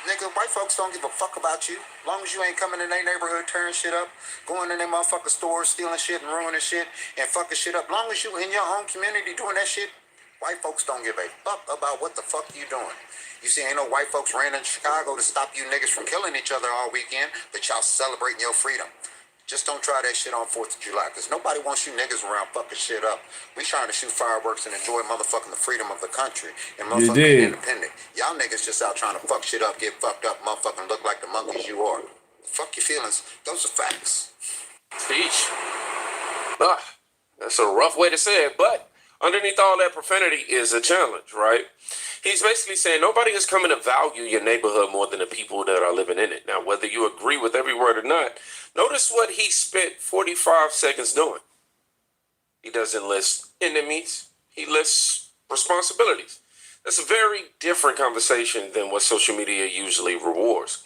C: nigga, white folks don't give a fuck about you. As long as you ain't coming in their neighborhood, tearing shit up, going in their motherfucking stores, stealing shit and ruining shit and fucking shit up. As long as you in your own community doing that shit, white folks don't give a fuck about what the fuck you doing. You see, ain't no white folks ran in Chicago to stop you niggas from killing each other all weekend, but y'all celebrating your freedom. Just don't try that shit on 4th of July, because nobody wants you niggas around fucking shit up. We trying to shoot fireworks and enjoy motherfucking the freedom of the country and motherfucking independent. Y'all niggas just out trying to fuck shit up, get fucked up, motherfucking look like the monkeys you are. Fuck your feelings. Those are facts.
H: Speech. That's a rough way to say it, but underneath all that profanity is a challenge, right? He's basically saying nobody is coming to value your neighborhood more than the people that are living in it. Now, whether you agree with every word or not, notice what he spent 45 seconds doing. He doesn't list enemies. He lists responsibilities. That's a very different conversation than what social media usually rewards.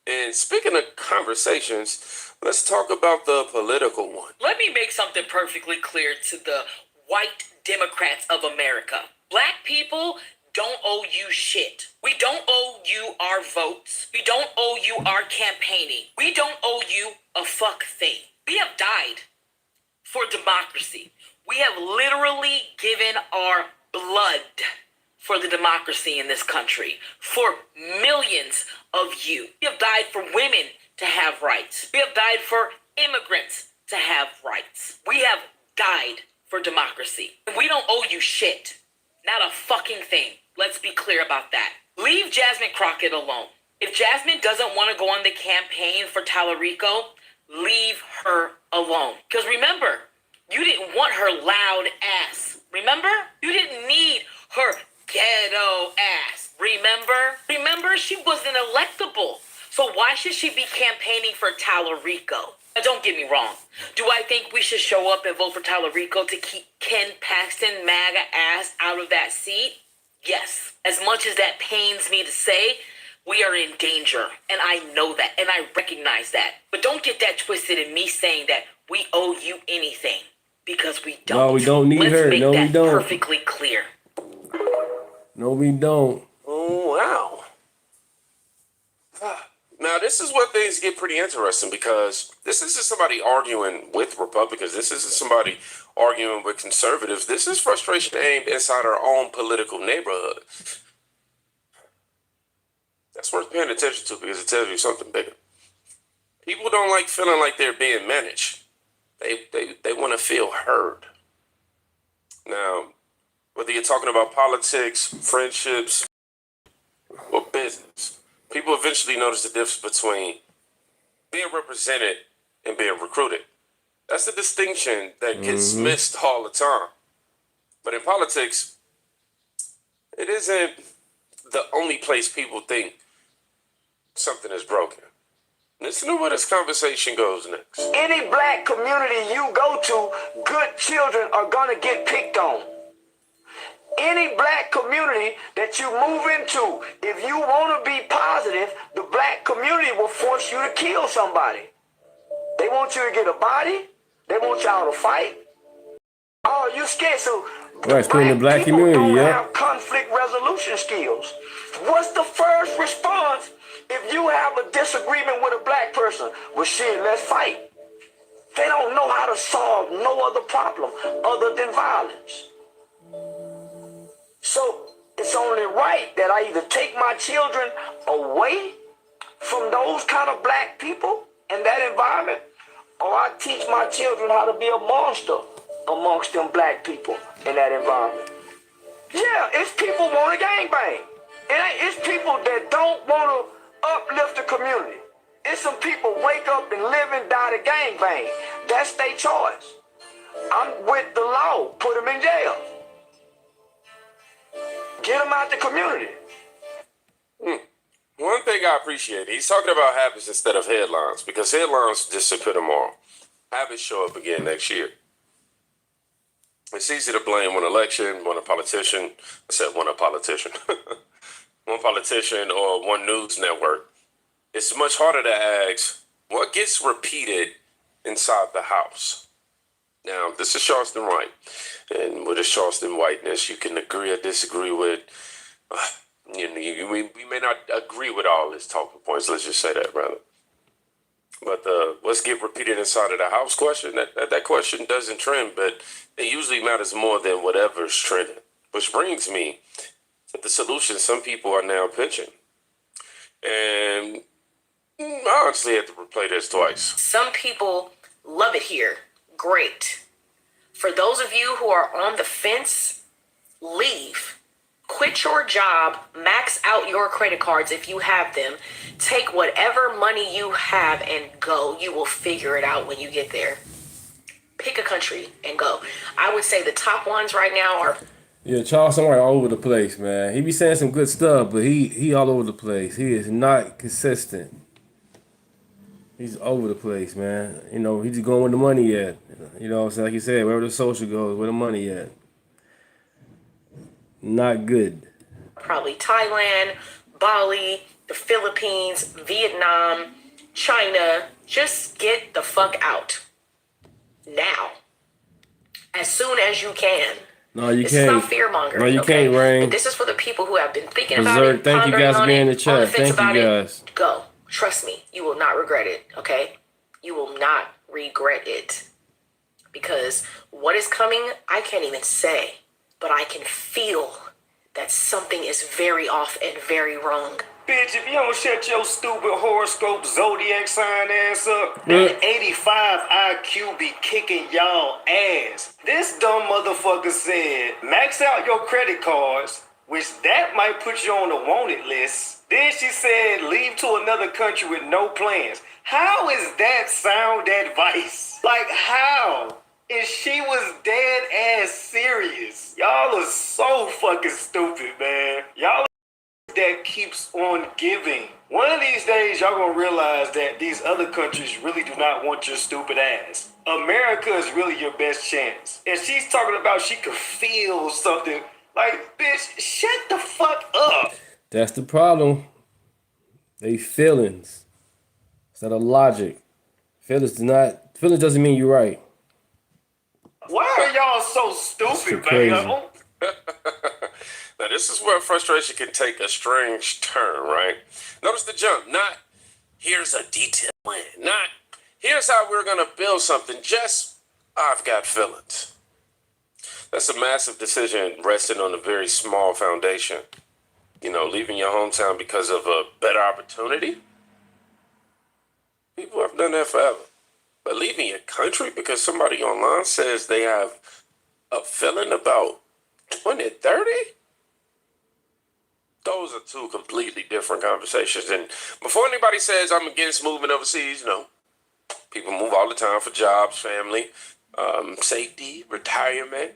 H: And speaking of conversations, let's talk about the political one.
K: Let me make something perfectly clear to the white Democrats of America. Black people don't owe you shit. We don't owe you our votes. We don't owe you our campaigning. We don't owe you a fuck thing. We have died for democracy. We have literally given our blood for the democracy in this country, for millions of you. We have died for women to have rights. We have died for immigrants to have rights. We have died for democracy. We don't owe you shit. Not a fucking thing. Let's be clear about that. Leave Jasmine Crockett alone. If Jasmine doesn't want to go on the campaign for Tallarico, leave her alone. Because remember, you didn't want her loud ass. Remember? You didn't need her ghetto ass. Remember, she wasn't electable. So why should she be campaigning for Tallarico? Now, don't get me wrong. Do I think we should show up and vote for Tallarico to keep Ken Paxton MAGA ass out of that seat? Yes. As much as that pains me to say, we are in danger. And I know that. And I recognize that. But don't get that twisted in me saying that we owe you anything. Because we don't.
A: No, we don't need her.
K: Let's
A: No,
K: make
A: we
K: that
A: don't.
K: perfectly clear.
A: No, we don't.
H: Oh, wow.
I: Now, this is where things get pretty interesting because this isn't somebody arguing with Republicans. This isn't somebody arguing with conservatives. This is frustration aimed inside our own political neighborhood. That's worth paying attention to because it tells you something bigger. People don't like feeling like they're being managed. They want to feel heard. Now, whether you're talking about politics, friendships, or business, people eventually notice the difference between being represented and being recruited. That's the distinction that gets missed all the time. But in politics, it isn't the only place people think something is broken. Listen to where this conversation goes next.
B: Any black community you go to, good children are gonna get picked on. Any black community that you move into, if you want to be positive, the black community will force you to kill somebody. They want you to get a body. They want y'all to fight. Oh, you scared? So
A: Right, still in the black
B: people
A: community,
B: don't
A: yeah.
B: have conflict resolution skills. What's the first response if you have a disagreement with a black person? Well, shit, let's fight. They don't know how to solve no other problem other than violence. So it's only right that I either take my children away from those kind of black people and that environment, or I teach my children how to be a monster amongst them black people in that environment. Yeah, it's people want to gangbang. It's people that don't want to uplift the community. It's some people wake up and live and die to gangbang. That's their choice. I'm with the law. Put them in jail. Get them out the community.
I: One thing I appreciate, he's talking about habits instead of headlines because headlines disappear tomorrow. Habits show up again next year. It's easy to blame one election, one politician. I said one politician. One politician or one news network. It's much harder to ask what gets repeated inside the house. Now, this is Charleston White. And with his Charleston whiteness, you can agree or disagree with. We may not agree with all his talking points. Let's just say that, rather. But what's get repeated inside of the house question, that question doesn't trend, but it usually matters more than whatever's trending. Which brings me to the solution some people are now pitching. And I honestly had to replay this twice.
K: Some people love it here. Great. For those of you who are on the fence, leave. Quit your job, max out your credit cards if you have them. Take whatever money you have and go. You will figure it out when you get there. Pick a country and go. I would say the top ones right now are...
A: Yeah, Charleston White all over the place, man. He be saying some good stuff, but he all over the place. He is not consistent. He's over the place, man. You know, he's just going where the money at. You know, so like you said, wherever the social goes, where the money at. Not good.
K: Probably Thailand, Bali, the Philippines, Vietnam, China. Just get the fuck out. Now. As soon as you can.
A: No, you
K: this
A: can't.
K: This is not fear-mongering.
A: No, you
K: okay?
A: can't, Rain.
K: But this is for the people who have been thinking
A: Berserk,
K: about it,
A: thank you guys for being in the chat. Thank you guys.
K: Go. Trust me. You will not regret it, okay? You will not regret it. Because what is coming, I can't even say. But I can feel that something is very off and very wrong.
L: Bitch, if you don't shut your stupid horoscope zodiac sign ass up, that 85 IQ be kicking y'all ass. This dumb motherfucker said, max out your credit cards, which that might put you on the wanted list. Then she said, leave to another country with no plans. How is that sound advice? Like, how? And she was dead ass serious. Y'all are so fucking stupid, man. Y'all are that keeps on giving. One of these days, y'all gonna realize that these other countries really do not want your stupid ass. America is really your best chance. And she's talking about she could feel something. Like, bitch, shut the fuck up.
A: That's the problem. They feelings. Instead of logic. Feelings doesn't mean you're right.
L: Why are y'all so stupid,
A: crazy.
L: man?
I: Now, this is where frustration can take a strange turn, right? Notice the jump. Not, here's a detailed plan. Not, here's how we're going to build something. Just, I've got feelings. That's a massive decision resting on a very small foundation. You know, leaving your hometown because of a better opportunity. People have done that forever. But leaving your country because somebody online says they have a feeling about 2030? Those are two completely different conversations. And before anybody says I'm against moving overseas, no. People move all the time for jobs, family, safety, retirement,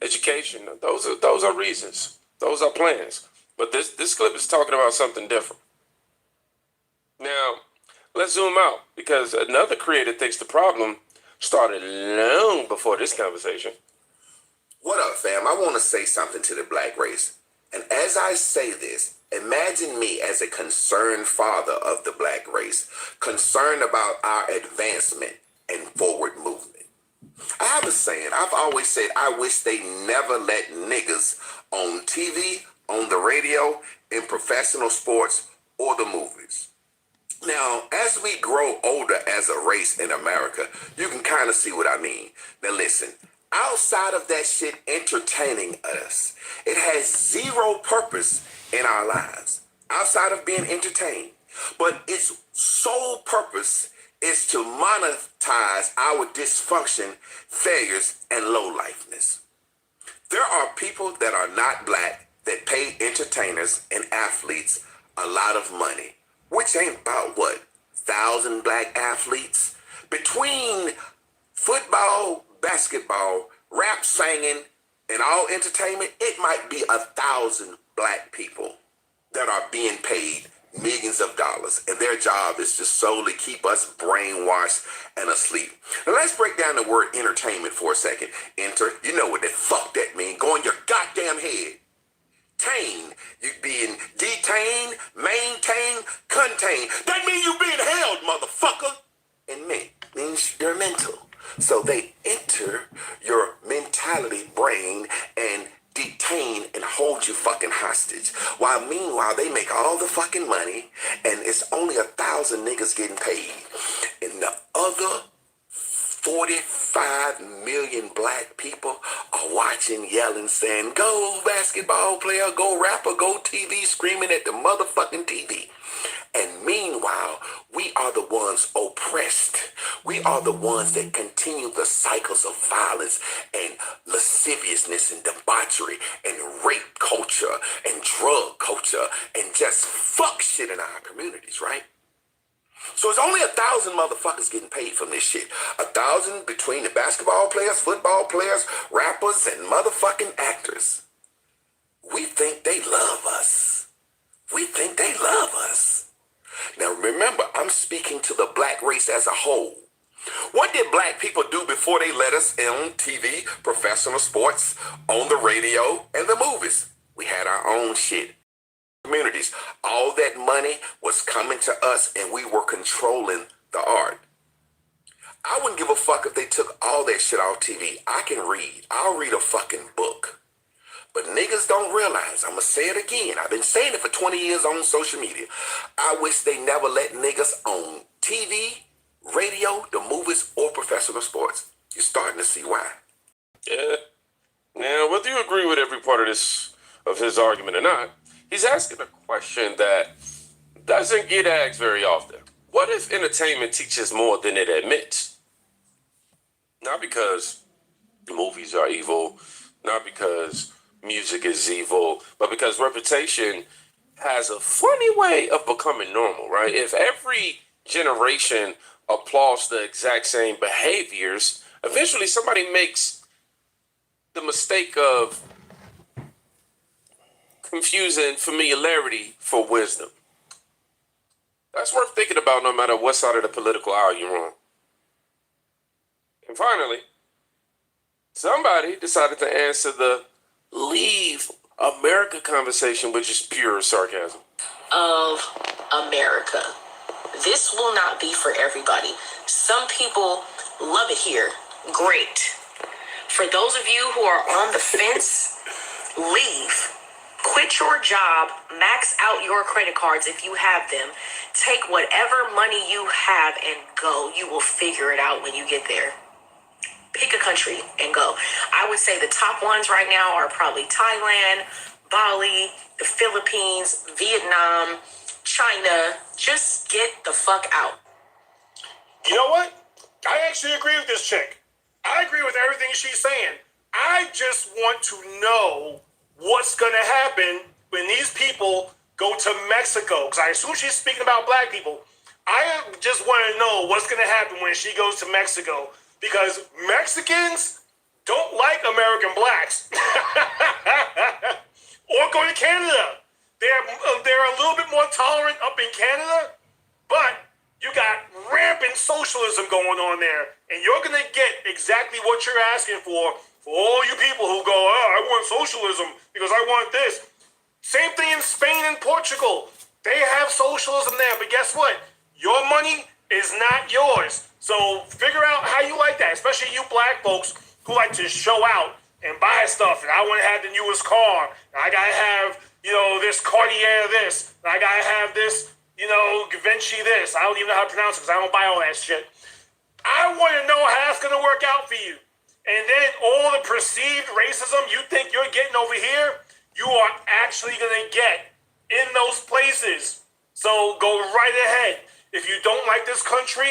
I: education. Those are reasons. Those are plans. But this clip is talking about something different. Now, let's zoom out because another creator thinks the problem started long before this conversation.
M: What up, fam? I want to say something to the black race. And as I say this, imagine me as a concerned father of the black race, concerned about our advancement and forward movement. I have a saying. I've always said I wish they never let niggas on TV, on the radio, in professional sports, or the movies. Now, as we grow older as a race in America, you can kind of see what I mean. Now listen, outside of that shit entertaining us, it has zero purpose in our lives, outside of being entertained. But its sole purpose is to monetize our dysfunction, failures, and lowlifeness. There are people that are not black that pay entertainers and athletes a lot of money, which ain't about, 1,000 black athletes? Between football, basketball, rap singing, and all entertainment, it might be 1,000 black people that are being paid millions of dollars, and their job is to solely keep us brainwashed and asleep. Now let's break down the word entertainment for a second. Enter, you know what the fuck that means. Go in your goddamn head. Tain, you being detained, maintained, contained. That means you being held, motherfucker. And me means you're mental. So they enter your mentality, brain, and detain and hold you fucking hostage. While meanwhile, they make all the fucking money, and it's only 1,000 niggas getting paid. And the other 45 million black people are watching, yelling, saying, go basketball player, go rapper, go TV, screaming at the motherfucking TV. And meanwhile, we are the ones oppressed. We are the ones that continue the cycles of violence and lasciviousness and debauchery and rape culture and drug culture and just fuck shit in our communities, right? So it's only 1,000 motherfuckers getting paid from this shit. 1,000 between the basketball players, football players, rappers, and motherfucking actors. We think they love us. We think they love us. Now remember, I'm speaking to the black race as a whole. What did black people do before they let us on TV, professional sports, on the radio, and the movies? We had our own shit. Communities. All that money was coming to us and we were controlling the art. I wouldn't give a fuck if they took all that shit off TV. I can read. I'll read a fucking book. But niggas don't realize, I'm going to say it again. I've been saying it for 20 years on social media. I wish they never let niggas on TV, radio, the movies, or professional sports. You're starting to see why.
I: Yeah. Now, whether you agree with every part of his argument or not, he's asking a question that doesn't get asked very often. What if entertainment teaches more than it admits? Not because movies are evil, not because music is evil, but because reputation has a funny way of becoming normal, right? If every generation applauds the exact same behaviors, eventually somebody makes the mistake of confusing familiarity for wisdom. That's worth thinking about no matter what side of the political aisle you're on. And finally, somebody decided to answer the leave America conversation with just pure sarcasm.
K: Of America. This will not be for everybody. Some people love it here. Great. For those of you who are on the fence, leave. Quit your job, max out your credit cards if you have them, take whatever money you have and go. You will figure it out when you get there. Pick a country and go. I would say the top ones right now are probably Thailand, Bali, the Philippines, Vietnam, China. Just get the fuck out.
I: You know what? I actually agree with this chick. I agree with everything she's saying. I just want to know what's going to happen when these people go to Mexico. Because I assume she's speaking about black people. I just want to know what's going to happen when she goes to Mexico. Because Mexicans don't like American blacks. Or go to Canada. They're a little bit more tolerant up in Canada. But you got rampant socialism going on there. And you're going to get exactly what you're asking for all you people who go, oh, I want socialism because I want this. Same thing in Spain and Portugal. They have socialism there. But guess what? Your money is not yours. So figure out how you like that, especially you black folks who like to show out and buy stuff. And I want to have the newest car. And I got to have, this Cartier this. And I got to have this, Givenchy this. I don't even know how to pronounce it because I don't buy all that shit. I want to know how it's going to work out for you. And then all the perceived racism you think you're getting over here, you are actually going to get in those places. So go right ahead. If you don't like this country,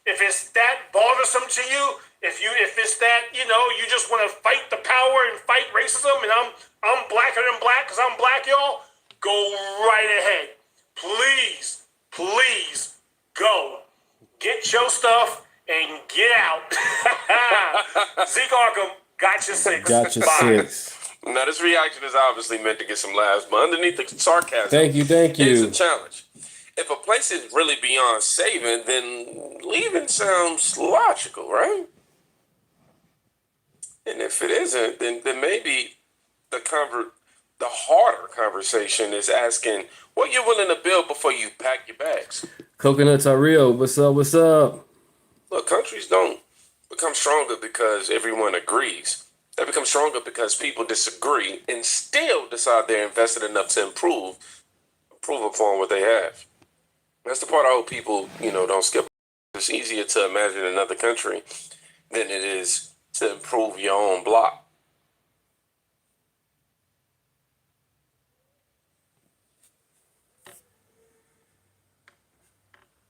I: if it's that bothersome to you, if it's that, you just want to fight the power and fight racism, and I'm blacker than black because I'm black, y'all, go right ahead. Please, please go. Get your stuff and get out. Zeke Arkham, got your six.
A: Got your
I: Bye.
A: six.
N: Now, this reaction is obviously meant to get some laughs, but underneath the sarcasm,
A: Thank you.
N: is a challenge. If a place is really beyond saving, then leaving sounds logical, right? And if it isn't, then maybe the harder conversation is asking what you're willing to build before you pack your bags.
A: Coconuts are real. What's up? What's up?
N: Look, countries don't become stronger because everyone agrees. They become stronger because people disagree and still decide they're invested enough to improve upon what they have. That's the part I hope people, don't skip. It's easier to imagine another country than it is to improve your own block.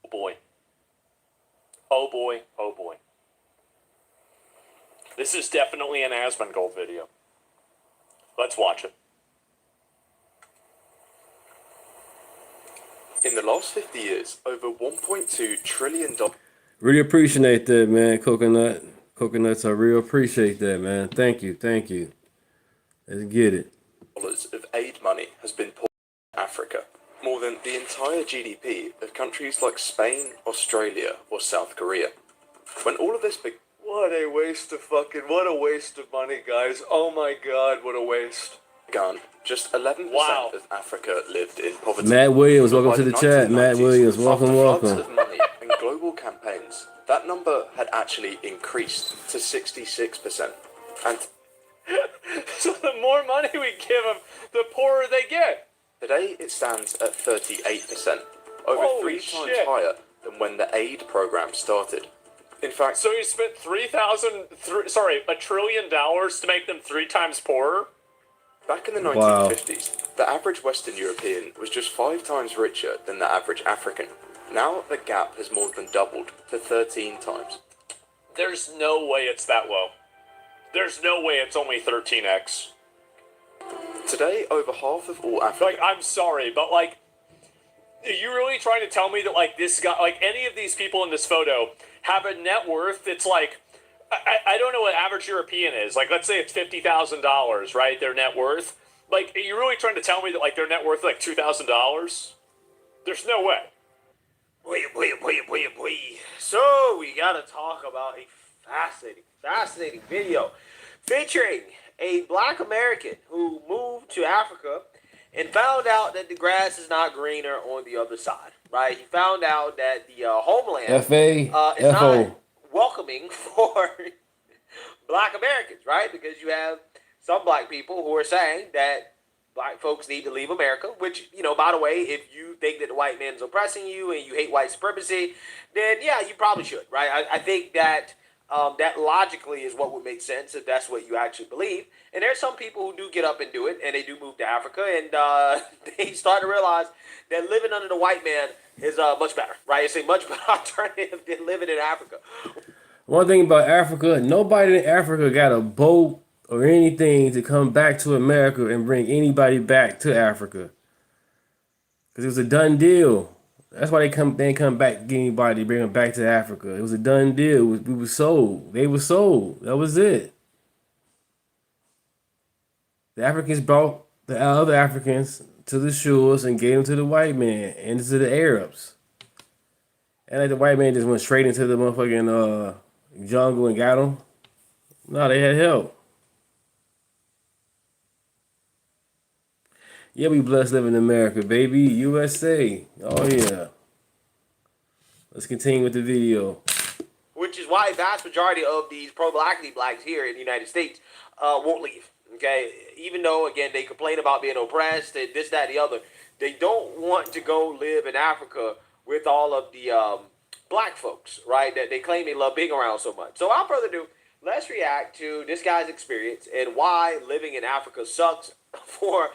O: Oh boy. Oh boy. Oh boy. This is definitely an Asmongold video. Let's watch it.
P: In the last 50 years, over $1.2 trillion.
A: Really appreciate that, man. Coconuts, I really appreciate that, man. Thank you. Let's get it.
P: Of aid money has been poured into Africa, more than the entire GDP of countries like Spain, Australia, or South Korea. When all of this
Q: what a waste of money, guys. Oh my God, what a waste.
P: began, just 11% of Africa lived in poverty.
A: Matt Williams, welcome
P: By
A: to the chat.
P: 1990s,
A: Matt Williams,
P: after floods
A: welcome.
P: of money and global campaigns, that number had actually increased to 66%. And
O: so the more money we give them, the poorer they get.
P: Today it stands at 38%, over
O: Holy
P: 3 times
O: shit.
P: higher than when the aid program started. In fact,
O: So you spent $1 trillion to make them 3 times poorer?
P: back in the
A: Wow.
P: 1950s, the average Western European was just 5 times richer than the average African. Now the gap has more than doubled to 13 times.
O: There's no way it's that low. There's no way it's only 13x.
P: Today, over half of all African...
O: I'm sorry, but are you really trying to tell me that this guy, any of these people in this photo have a net worth that's I don't know what average European is. Let's say it's $50,000, right? Their net worth. Are you really trying to tell me that their net worth is $2,000? There's no way.
R: Boy. So we gotta talk about a fascinating video featuring a black American who moved to Africa and found out that the grass is not greener on the other side, right? He found out that the homeland is not welcoming for black Americans, right? Because you have some black people who are saying that black folks need to leave America, which, by the way, if you think that the white man is oppressing you and you hate white supremacy, then yeah, you probably should, right? I think that that logically is what would make sense if that's what you actually believe. And there's some people who do get up and do it, and they do move to Africa, and they start to realize that living under the white man is much better, right? It's a much better alternative than living in Africa.
A: One thing about Africa, nobody in Africa got a boat or anything to come back to America and bring anybody back to Africa. Because it was a done deal. That's why they didn't come back, get anybody, bring them back to Africa. It was a done deal. We were sold. They were sold. That was it. The Africans brought the other Africans to the shores and gave them to the white man and to the Arabs. And like the white man just went straight into the motherfucking jungle and got them. No, they had help. Yeah, we blessed living in America, baby. USA. Oh, yeah. Let's continue with the video.
R: Which is why a vast majority of these pro-blackity blacks here in the United States won't leave. Okay? Even though, again, they complain about being oppressed and this, that, and the other. They don't want to go live in Africa with all of the black folks, right? That they claim they love being around so much. So without further ado, let's react to this guy's experience and why living in Africa sucks for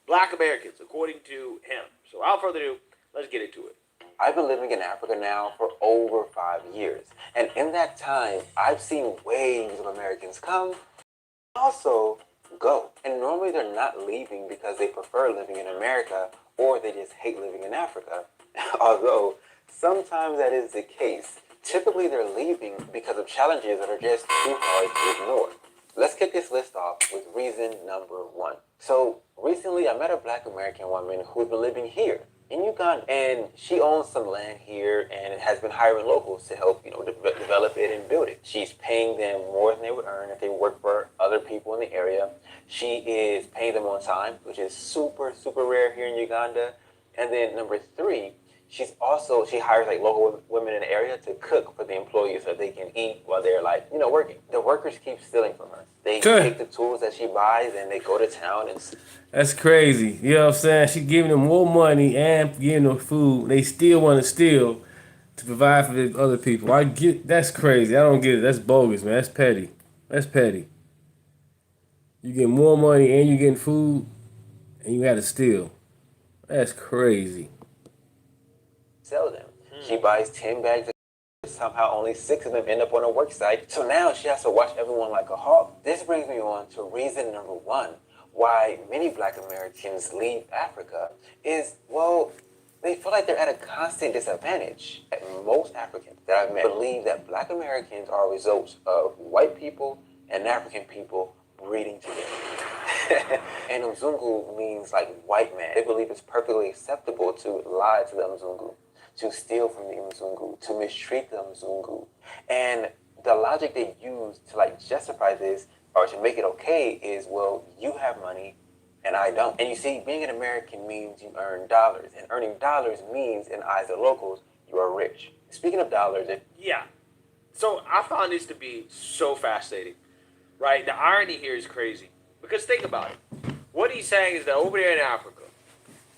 R: black Americans, according to him. So without further ado, let's get into it.
S: I've been living in Africa now for over 5 years. And in that time, I've seen waves of Americans come, also go. And normally they're not leaving because they prefer living in America or they just hate living in Africa. Although sometimes that is the case. Typically they're leaving because of challenges that are just too hard to ignore. Let's kick this list off with reason number 1. So recently I met a black American woman who's been living here in Uganda, and she owns some land here and has been hiring locals to help, develop it and build it. She's paying them more than they would earn if they work for other people in the area. She is paying them on time, which is super, super rare here in Uganda. And then number 3, she hires local women in the area to cook for the employees so they can eat while they're working. The workers keep stealing from her. They take the tools that she buys and they go to town and...
A: That's crazy. You know what I'm saying? She giving them more money and giving them food. They still want to steal to provide for the other people. That's crazy. I don't get it. That's bogus, man. That's petty. That's petty. You get more money and you getting food and you got to steal. That's crazy.
S: Sell them. She buys 10 bags of somehow only 6 of them end up on a work site. So now she has to watch everyone like a hawk. This brings me on to reason number 1 why many black Americans leave Africa is, they feel like they're at a constant disadvantage. Most Africans that I've met believe that black Americans are a result of white people and African people breeding together. And Mzungu means white man. They believe it's perfectly acceptable to lie to the Mzungu, to steal from the Mzungu, to mistreat the Mzungu. And the logic they use to justify this or to make it okay is, you have money and I don't. And you see, being an American means you earn dollars, and earning dollars means, in the eyes of locals, you are rich. Speaking of dollars,
R: Yeah. So I found this to be so fascinating, right? The irony here is crazy. Because think about it. What he's saying is that over there in Africa,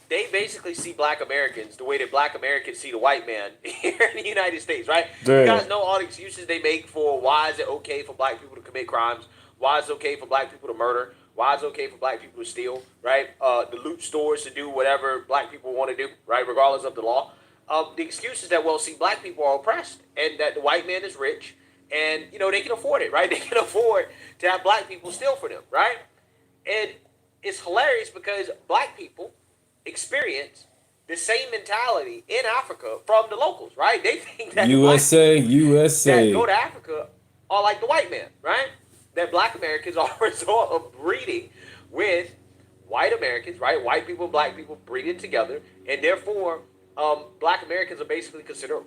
R: they basically see black Americans the way that black Americans see the white man here in the United States, right?
A: Damn.
R: You guys know all the excuses they make for why is it okay for black people to commit crimes, why is it okay for black people to murder, why is it okay for black people to steal, right? To loot stores, to do whatever black people want to do, right? Regardless of the law. The excuse is that, black people are oppressed and that the white man is rich and, they can afford it, right? They can afford to have black people steal for them, right? And it's hilarious because black people experience the same mentality in Africa from the locals, right? They think that
A: USA.
R: that go to Africa are like the white man, right? That black Americans are a result of breeding with white Americans, right? White people and black people breeding together, and therefore black Americans are basically considered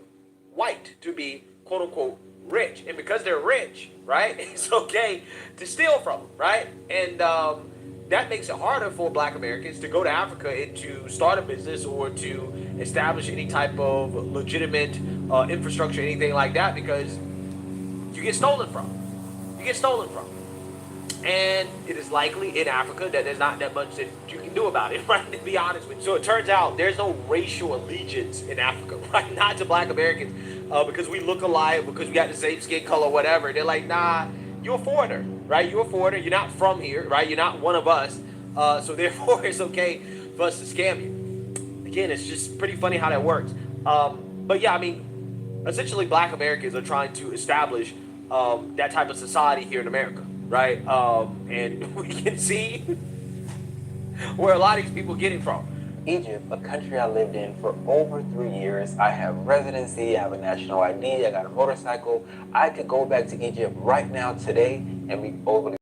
R: white to be quote unquote rich, and because they're rich, right, it's okay to steal from them, right? And that makes it harder for black Americans to go to Africa and to start a business or to establish any type of legitimate infrastructure, anything like that, because you get stolen from. And it is likely in Africa that there's not that much that you can do about it, right? To be honest with you. So it turns out there's no racial allegiance in Africa, right? Not to black Americans, because we look alike, because we got the same skin color, whatever. They're like, nah, you're a foreigner, right? You're a foreigner. You're not from here, right? You're not one of us. So therefore, it's okay for us to scam you. Again, it's just pretty funny how that works. But yeah, I mean, essentially, black Americans are trying to establish that type of society here in America, right? And we can see where a lot of these people get it from.
S: Egypt, a country I lived in for over 3 years. I have residency, I have a national ID, I got a motorcycle. I could go back to Egypt right now today and be overly.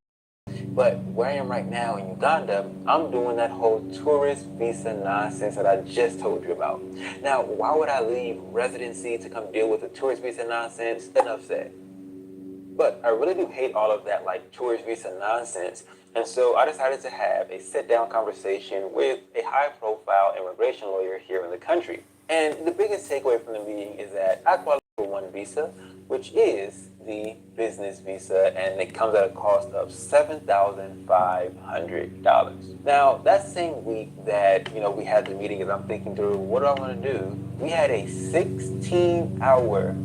S: But where I am right now in Uganda, I'm doing that whole tourist visa nonsense that I just told you about. Now, why would I leave residency to come deal with the tourist visa nonsense? Enough said. But I really do hate all of that like tourist visa nonsense. And so I decided to have a sit-down conversation with a high-profile immigration lawyer here in the country. And the biggest takeaway from the meeting is that I qualify for one visa, which is the business visa, and it comes at a cost of $7,500. Now, that same week that, we had the meeting, as I'm thinking through, what do I want to do? We had a 16-hour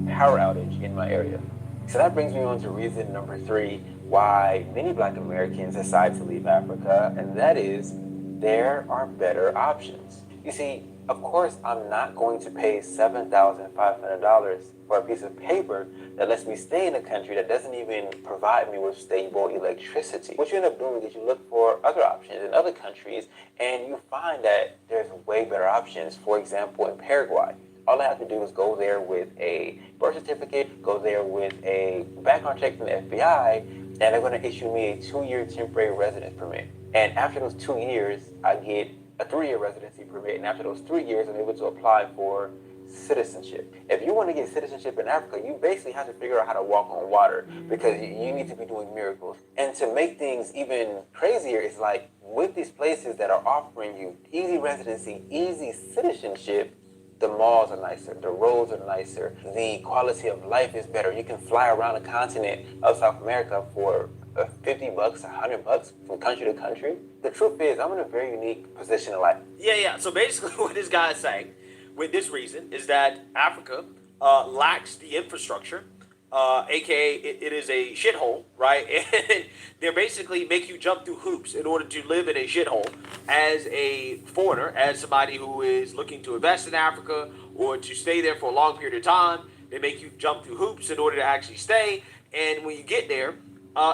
S: power outage in my area. So that brings me on to reason number 3 why many black Americans decide to leave Africa, and that is there are better options. You see, of course, I'm not going to pay $7,500 for a piece of paper that lets me stay in a country that doesn't even provide me with stable electricity. What you end up doing is you look for other options in other countries, and you find that there's way better options. For example, in Paraguay, all I have to do is go there with a birth certificate, go there with a background check from the FBI, and they're going to issue me a 2-year temporary residence permit. And after those 2 years, I get a 3-year residency permit, and after those 3 years, I'm able to apply for citizenship. If you want to get citizenship in Africa, you basically have to figure out how to walk on water, because you need to be doing miracles. And to make things even crazier, it's like with these places that are offering you easy residency, easy citizenship, the malls are nicer, the roads are nicer, the quality of life is better. You can fly around the continent of South America for $50, $100 from country to country. The truth is, I'm in a very unique position in life.
R: Yeah. So basically what this guy is saying with this reason is that Africa lacks the infrastructure, aka it is a shithole, right? And they basically make you jump through hoops in order to live in a shithole as a foreigner, as somebody who is looking to invest in Africa or to stay there for a long period of time. They make you jump through hoops in order to actually stay, and when you get there,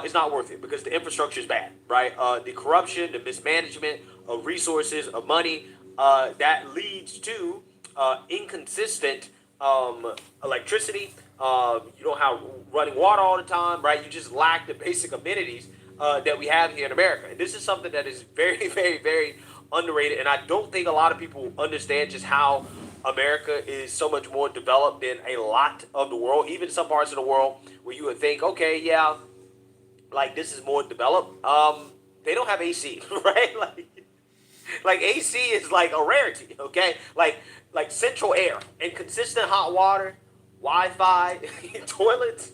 R: it's not worth it because the infrastructure is bad, right? The corruption, the mismanagement of resources, of money, that leads to inconsistent electricity. You don't have running water all the time, right? You just lack the basic amenities that we have here in America. And this is something that is very, very, very underrated. And I don't think a lot of people understand just how America is so much more developed than a lot of the world, even some parts of the world where you would think, okay, yeah, like this is more developed. They don't have AC, right? Like AC is like a rarity, okay? Like central air and consistent hot water, Wi-Fi, toilets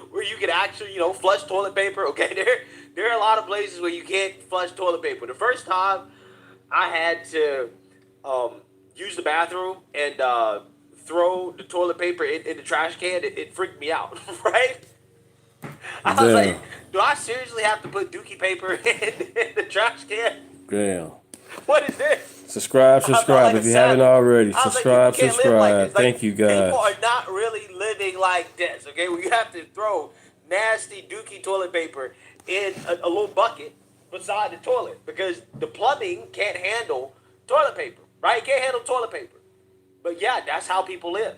R: where you can actually, flush toilet paper. Okay, there are a lot of places where you can't flush toilet paper. The first time I had to use the bathroom and throw the toilet paper in the trash can, it freaked me out, right? I was like, do I seriously have to put dookie paper in the trash can?
A: Damn.
R: What is this?
A: Subscribe if you haven't already. Subscribe. Thank you, guys.
R: People are not really living like this, okay? We have to throw nasty dookie toilet paper in a little bucket beside the toilet because the plumbing can't handle toilet paper, right? It can't handle toilet paper. But yeah, that's how people live.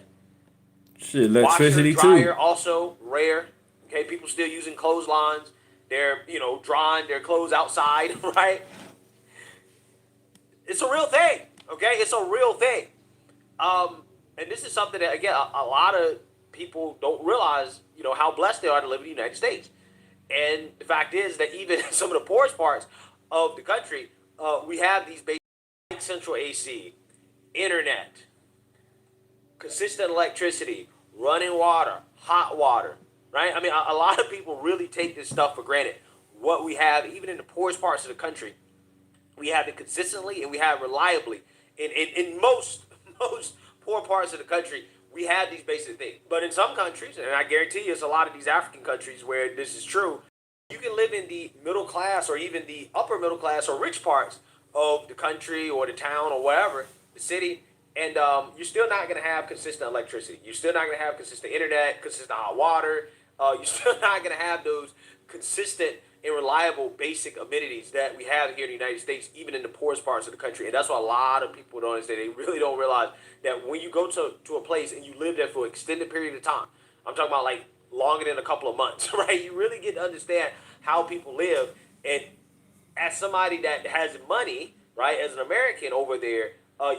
A: Shit, electricity
R: Washer, dryer,
A: too.
R: also rare. Okay, people still using clotheslines. They're, drying their clothes outside, right? It's a real thing, okay? It's a real thing. And this is something that, again, a lot of people don't realize, how blessed they are to live in the United States. And the fact is that even in some of the poorest parts of the country, we have these basic central AC, internet, consistent electricity, running water, hot water, right? I mean, a lot of people really take this stuff for granted. what we have, even in the poorest parts of the country, we have it consistently and we have reliably. In most poor parts of the country, we have these basic things. But in some countries, and I guarantee you it's a lot of these African countries where this is true, you can live in the middle class or even the upper middle class or rich parts of the country or the town or wherever, the city, and you're still not going to have consistent electricity. You're still not going to have consistent internet, consistent hot water. You're still not going to have those consistent and reliable basic amenities that we have here in the United States, even in the poorest parts of the country. And that's what a lot of people don't understand. They really don't realize that when you go to a place and you live there for an extended period of time, I'm talking about like longer than a couple of months, right? You really get to understand how people live. And as somebody that has money, right, as an American over there,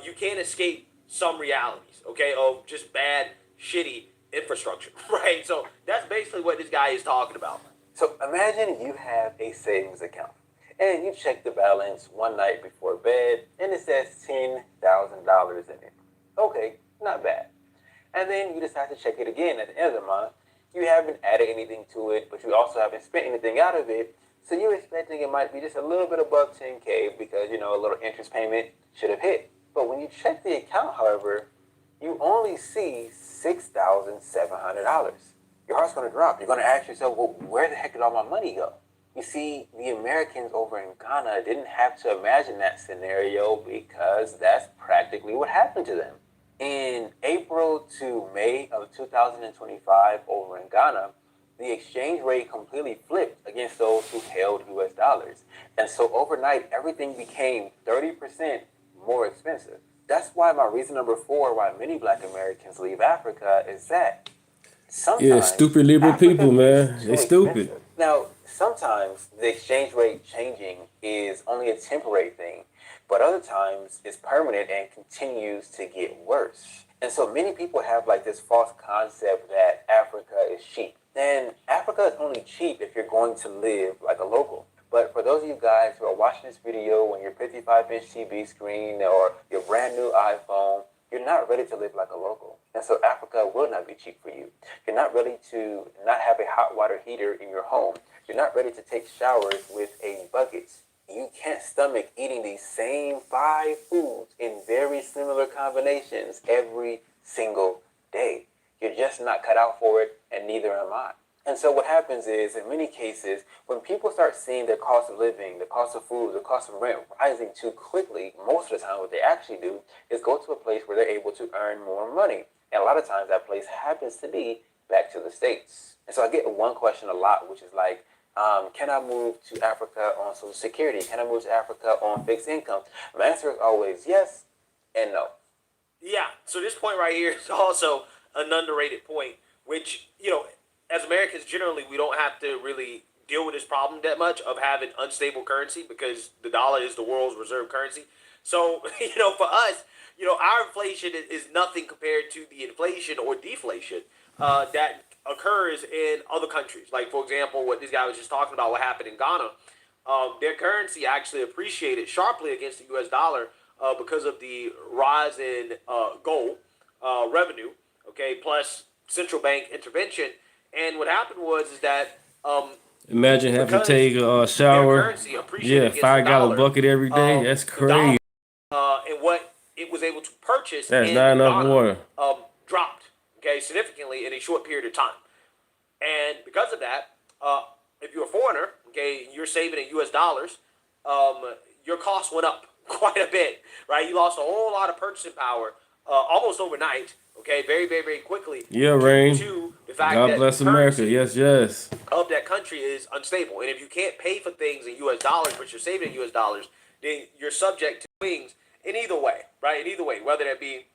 R: you can't escape some realities, okay, of just bad, shitty infrastructure, right? So that's basically what this guy is talking about.
S: So imagine you have a savings account and you check the balance one night before bed and it says $10,000 in it. Okay, not bad. And then you decide to check it again at the end of the month. You haven't added anything to it, but you also haven't spent anything out of it. So you're expecting it might be just a little bit above 10K because, you know, a little interest payment should have hit. But when you check the account, however, you only see $6,700. Your heart's going to drop. You're going to ask yourself, well, where the heck did all my money go? You see, the Americans over in Ghana didn't have to imagine that scenario because that's practically what happened to them. In April to May of 2025 over in Ghana, the exchange rate completely flipped against those who held US dollars. And so overnight, everything became 30% more expensive. That's why my reason number 4 why many Black Americans leave Africa is that sometimes
A: stupid liberal people, man. They stupid.
S: Now, sometimes the exchange rate changing is only a temporary thing, but other times it's permanent and continues to get worse. And so many people have like this false concept that Africa is cheap. And Africa is only cheap if you're going to live like a local. But for those of you guys who are watching this video on your 55-inch TV screen or your brand new iPhone, you're not ready to live like a local. And so Africa will not be cheap for you. You're not ready to not have a hot water heater in your home. You're not ready to take showers with a bucket. You can't stomach eating these same 5 foods in very similar combinations every single day. You're just not cut out for it, and neither am I. And so what happens is, in many cases, when people start seeing their cost of living, the cost of food, the cost of rent rising too quickly, most of the time what they actually do is go to a place where they're able to earn more money. And a lot of times that place happens to be back to the States. And so I get one question a lot, which is like, can I move to Africa on Social Security? Can I move to Africa on fixed income? My answer is always yes and no.
R: Yeah, so this point right here is also an underrated point, which, you know, as Americans, generally, we don't have to really deal with this problem that much of having unstable currency because the dollar is the world's reserve currency. So, you know, for us, you know, our inflation is nothing compared to the inflation or deflation that occurs in other countries. Like, for example, what this guy was just talking about, what happened in Ghana. Their currency actually appreciated sharply against the U.S. dollar because of the rise in gold revenue, okay, plus central bank intervention. And what happened was that
A: imagine having to take a shower, $5 bucket every day. That's crazy.
R: And what it was able to purchase
A: That's
R: in
A: not enough
R: Ghana,
A: water.
R: Dropped, okay, significantly in a short period of time. And because of that, if you're a foreigner, okay, you're saving in U.S. dollars, your costs went up quite a bit, right? You lost a whole lot of purchasing power almost overnight. Okay, very, very, very quickly.
A: Yeah, Rain.
R: To the fact
A: God
R: that
A: bless America. Yes, yes.
R: Of that country is unstable, and if you can't pay for things in U.S. dollars, but you're saving in U.S. dollars, then you're subject to swings in either way, right? In either way, whether that be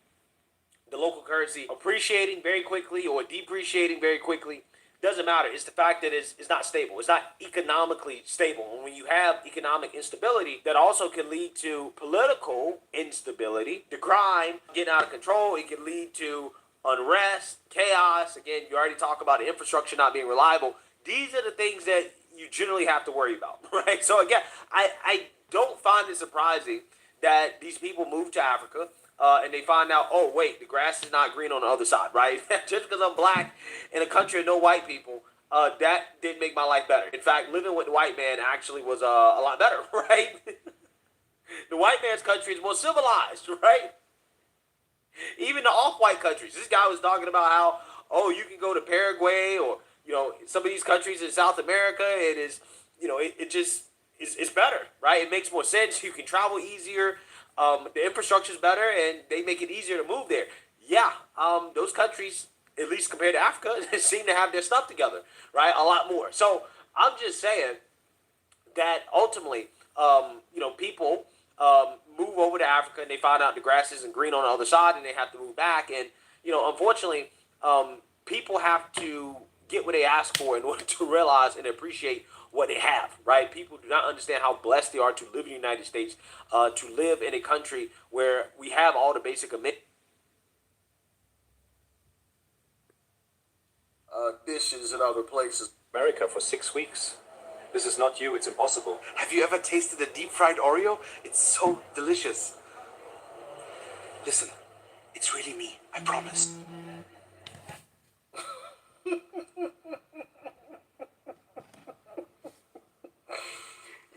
R: the local currency appreciating very quickly or depreciating very quickly, doesn't matter. It's the fact that it's not stable. It's not economically stable. And when you have economic instability, that also can lead to political instability, the crime getting out of control. It can lead to unrest, chaos. Again, you already talked about the infrastructure not being reliable. These are the things that you generally have to worry about, right? So again, I don't find it surprising that these people move to Africa and they find out, oh, wait, the grass is not green on the other side, right? Just because I'm black in a country of no white people, that did make my life better. In fact, living with the white man actually was a lot better, right? The white man's country is more civilized, right? Even the off-white countries. This guy was talking about how, oh, you can go to Paraguay or, some of these countries in South America. It is, it just is better, right? It makes more sense. You can travel easier. The infrastructure is better, and they make it easier to move there. Yeah, those countries, at least compared to Africa, seem to have their stuff together, right? A lot more. So I'm just saying that ultimately, people move over to Africa and they find out the grass isn't green on the other side and they have to move back. And, unfortunately, people have to get what they ask for in order to realize and appreciate what they have, right? People do not understand how blessed they are to live in the United States, to live in a country where we have all the basic amenities.
T: Dishes in other places.
U: America for 6 weeks. This is not you, it's impossible.
J: Have you ever tasted a deep fried Oreo? It's so delicious. Listen, it's really me, I promise.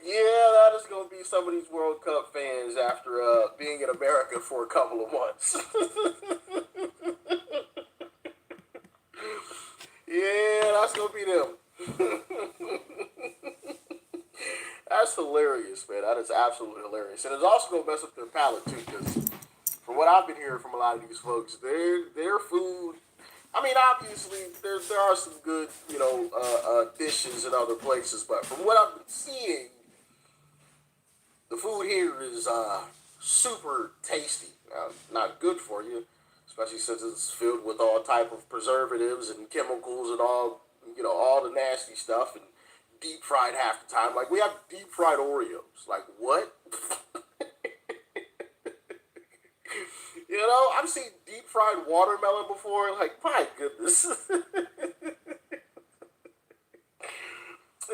T: Yeah, that is going to be some of these World Cup fans after being in America for a couple of months. Yeah, that's going to be them. That's hilarious, man. That is absolutely hilarious. And it's also going to mess up their palate, too, because from what I've been hearing from a lot of these folks, their food, I mean, obviously, there are some good, dishes in other places, but from what I've been seeing, the food here is super tasty. Not good for you, especially since it's filled with all type of preservatives and chemicals and all the nasty stuff, and deep fried half the time. Like, we have deep fried Oreos. Like, what? I've seen deep fried watermelon before. Like, my goodness.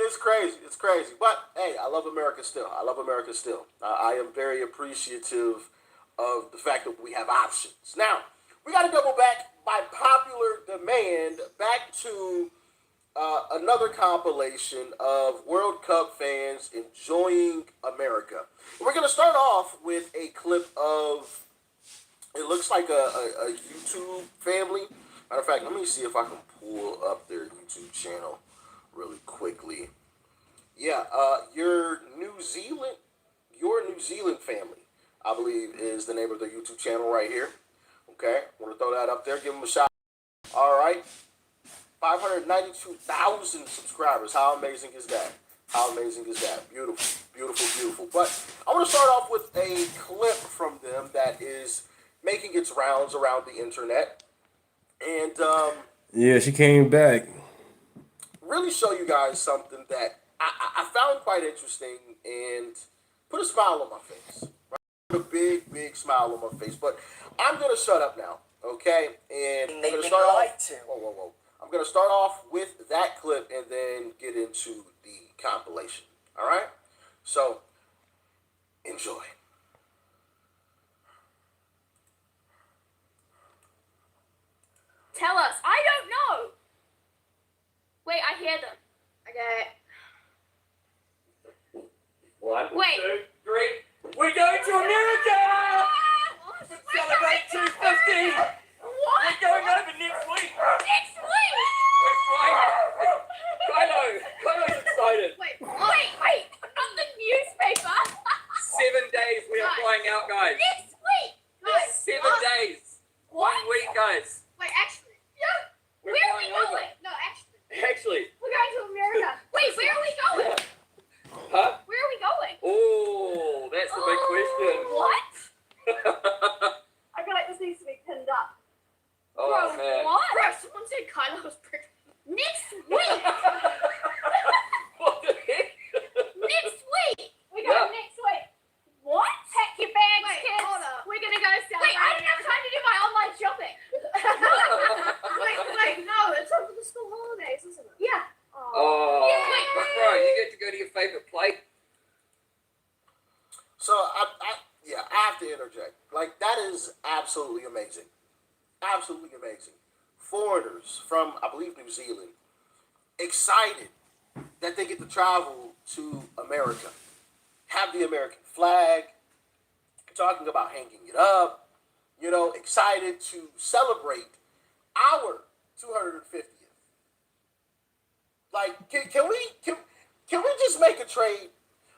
T: It's crazy. It's crazy. But, hey, I love America still. I am very appreciative of the fact that we have options. Now, we got to double back by popular demand back to another compilation of World Cup fans enjoying America. We're going to start off with a clip of, it looks like a YouTube family. Matter of fact, let me see if I can pull up their YouTube channel really quickly. Yeah, your New Zealand family, I believe, is the name of the YouTube channel right here. Okay, I want to throw that up there. Give them a shout. All right, 592,000 subscribers. How amazing is that? Beautiful, beautiful, beautiful. But I want to start off with a clip from them that is making its rounds around the internet, and
A: yeah, she came back.
T: Really show you guys something that I found quite interesting and put a smile on my face. Right? Put a big, big smile on my face. But I'm going to shut up now, okay? And I'm going to start off. Whoa. I'm going to start off with that clip and then get into the compilation. All right? So, enjoy.
V: Tell us. I don't know. Wait, I hear them. Okay.
W: 1,
V: Wait.
W: 2, 3. We're going to America! Celebrate 250!
V: What?
W: We're going over next week!
V: Next week?
W: That's right! Kylo's excited!
V: Wait. Not the newspaper.
W: 7 days we are flying out, guys!
V: Next week!
W: Yes, 7 days!
V: What?
W: 1 week, guys!
V: Wait, actually. Yeah.
W: We're
V: Where are we
W: flying over.
V: going? No, actually.
W: Actually,
V: We're going to America. Wait, where are we going?
W: huh?
V: Where are we going?
W: Oh, that's the big question.
V: What? I feel like this needs to be pinned up.
W: Oh,
V: Bro,
W: man.
V: what? Bro, someone said Kylo was pretty. Next week!
W: What the heck?
V: Next week! We're going next week. What? Pack your bags, kids. Hold up. We're going to go celebrate. Wait, I didn't have time to do my online shopping. wait, no, it's over the school holidays, isn't it? Yeah.
W: Oh, bro, you get to go to your favorite plate.
T: So, I have to interject. Like, that is absolutely amazing. Absolutely amazing. Foreigners from, I believe, New Zealand, excited that they get to travel to America, have the American flag, talking about hanging it up, excited to celebrate our 250th. Like, can we just make a trade?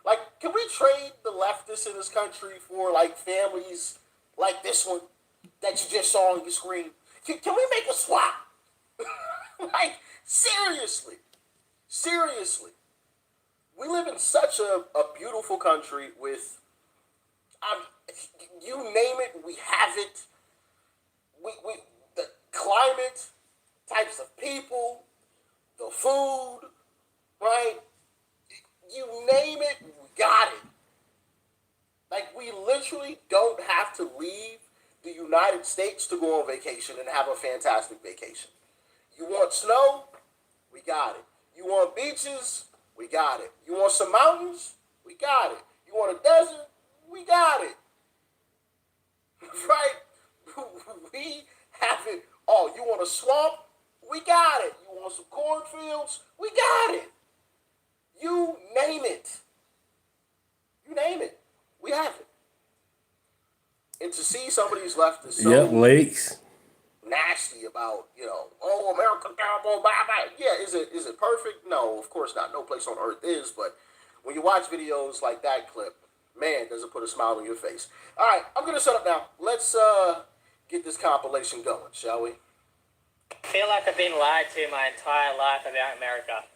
T: Like, can we trade the leftists in this country for like families like this one that you just saw on your screen? Can we make a swap? Like, seriously. We live in such a beautiful country with, you name it, we have it. We the climate, types of people, the food, right? You name it, we got it. Like, we literally don't have to leave the United States to go on vacation and have a fantastic vacation. You want snow? We got it. You want beaches? We got it. You want some mountains? We got it. You want a desert? We got it. Right? We have it all. You want a swamp? We got it. You want some cornfields? We got it. You name it. You name it. We have it. And to see somebody's left is so
A: lakes.
T: nasty about, oh, America terrible, blah, blah. Yeah, is it perfect? No, of course not. No place on earth is. But when you watch videos like that clip, man, does it put a smile on your face. All right, I'm going to shut up now. Let's get this compilation going, shall we?
D: I feel like I've been lied to my entire life about America.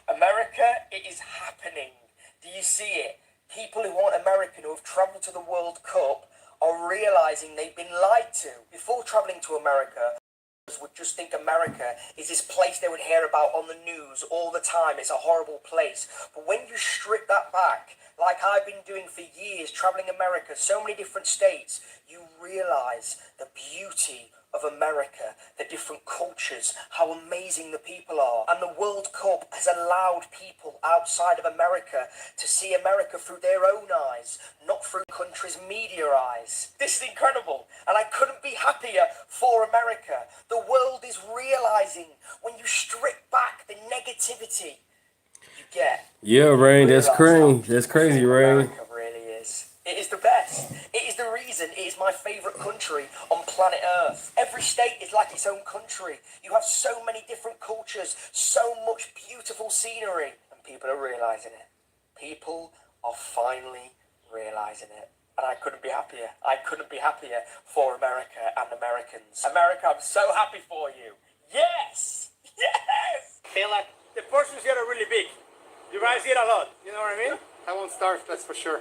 D: America, it is happening. Do you see it? People who want America, who have travelled to the World Cup, are realising they've been lied to. Before travelling to America, would just think America is this place they would hear about on the news all the time. It's a horrible place. But when you strip that back, like I've been doing for years, travelling America, so many different states, you realise the beauty of America, the different cultures, how amazing the people are. And the World Cup has allowed people outside of America to see America through their own eyes, not through the country's media eyes. This is incredible, and I couldn't be happier for America. The world is realising when you strip back the negativity you get.
A: Yeah, Rain, that's crazy. That's crazy, Rain.
D: America really is. It is the best. It is the reason it is my favourite country on planet Earth. Every state is like its own country. You have so many different cultures, so much beautiful scenery, and people are realising it. People are finally realising it. And I couldn't be happier. I couldn't be happier for America and Americans. America, I'm so happy for you. Yes! Yes!
E: I feel like the portions here are really big. You guys eat a lot, you know what I mean? I won't starve, that's for sure.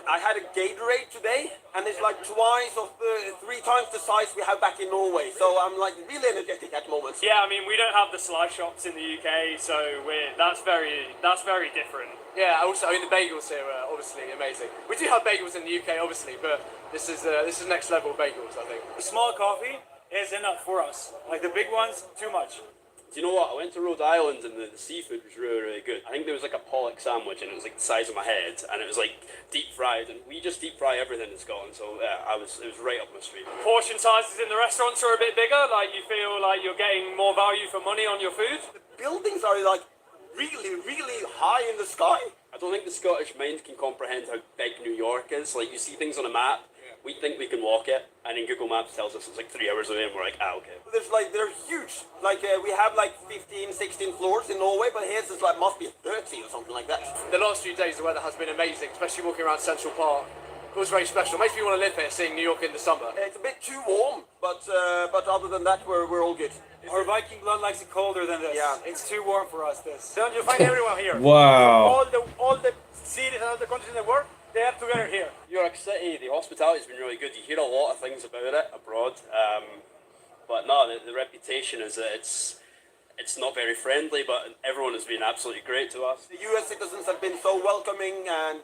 F: I had a Gatorade today, and it's like three times the size we have back in Norway. So I'm like really energetic at the moment.
O: Yeah, I mean we don't have the slice shops in the UK, so that's very different.
X: Yeah, also the bagels here are obviously amazing. We do have bagels in the UK, obviously, but this is next level bagels, I think.
E: A small coffee is enough for us. Like the big ones, too much.
Y: Do you know what? I went to Rhode Island and the seafood was really, really good. I think there was like a pollock sandwich and it was like the size of my head and it was like deep fried, and we just deep fry everything in Scotland, so yeah, it was right up my street.
O: Portion sizes in the restaurants are a bit bigger, like you feel like you're getting more value for money on your food.
F: The buildings are like really, really high in the sky.
Y: I don't think the Scottish mind can comprehend how big New York is. Like you see things on a map, we think we can walk it, and then Google Maps tells us it's like 3 hours away, and we're like, okay.
F: They're huge. Like we have like 15, 16 floors in Norway, but here's must be 30 or something like that.
X: The last few days the weather has been amazing, especially walking around Central Park. It was very special. Makes me want to live here, seeing New York in the summer.
F: It's a bit too warm, but other than that, we're all good.
E: Our Viking blood likes it colder than this. Yeah, it's too warm for us. Don't you find everyone here?
A: Wow.
E: All the cities and other countries in the world, they are together here.
Y: New York City, the hospitality's been really good. You hear a lot of things about it abroad, but no, the reputation is that it's not very friendly, but everyone has been absolutely great to us.
F: The US citizens have been so welcoming, and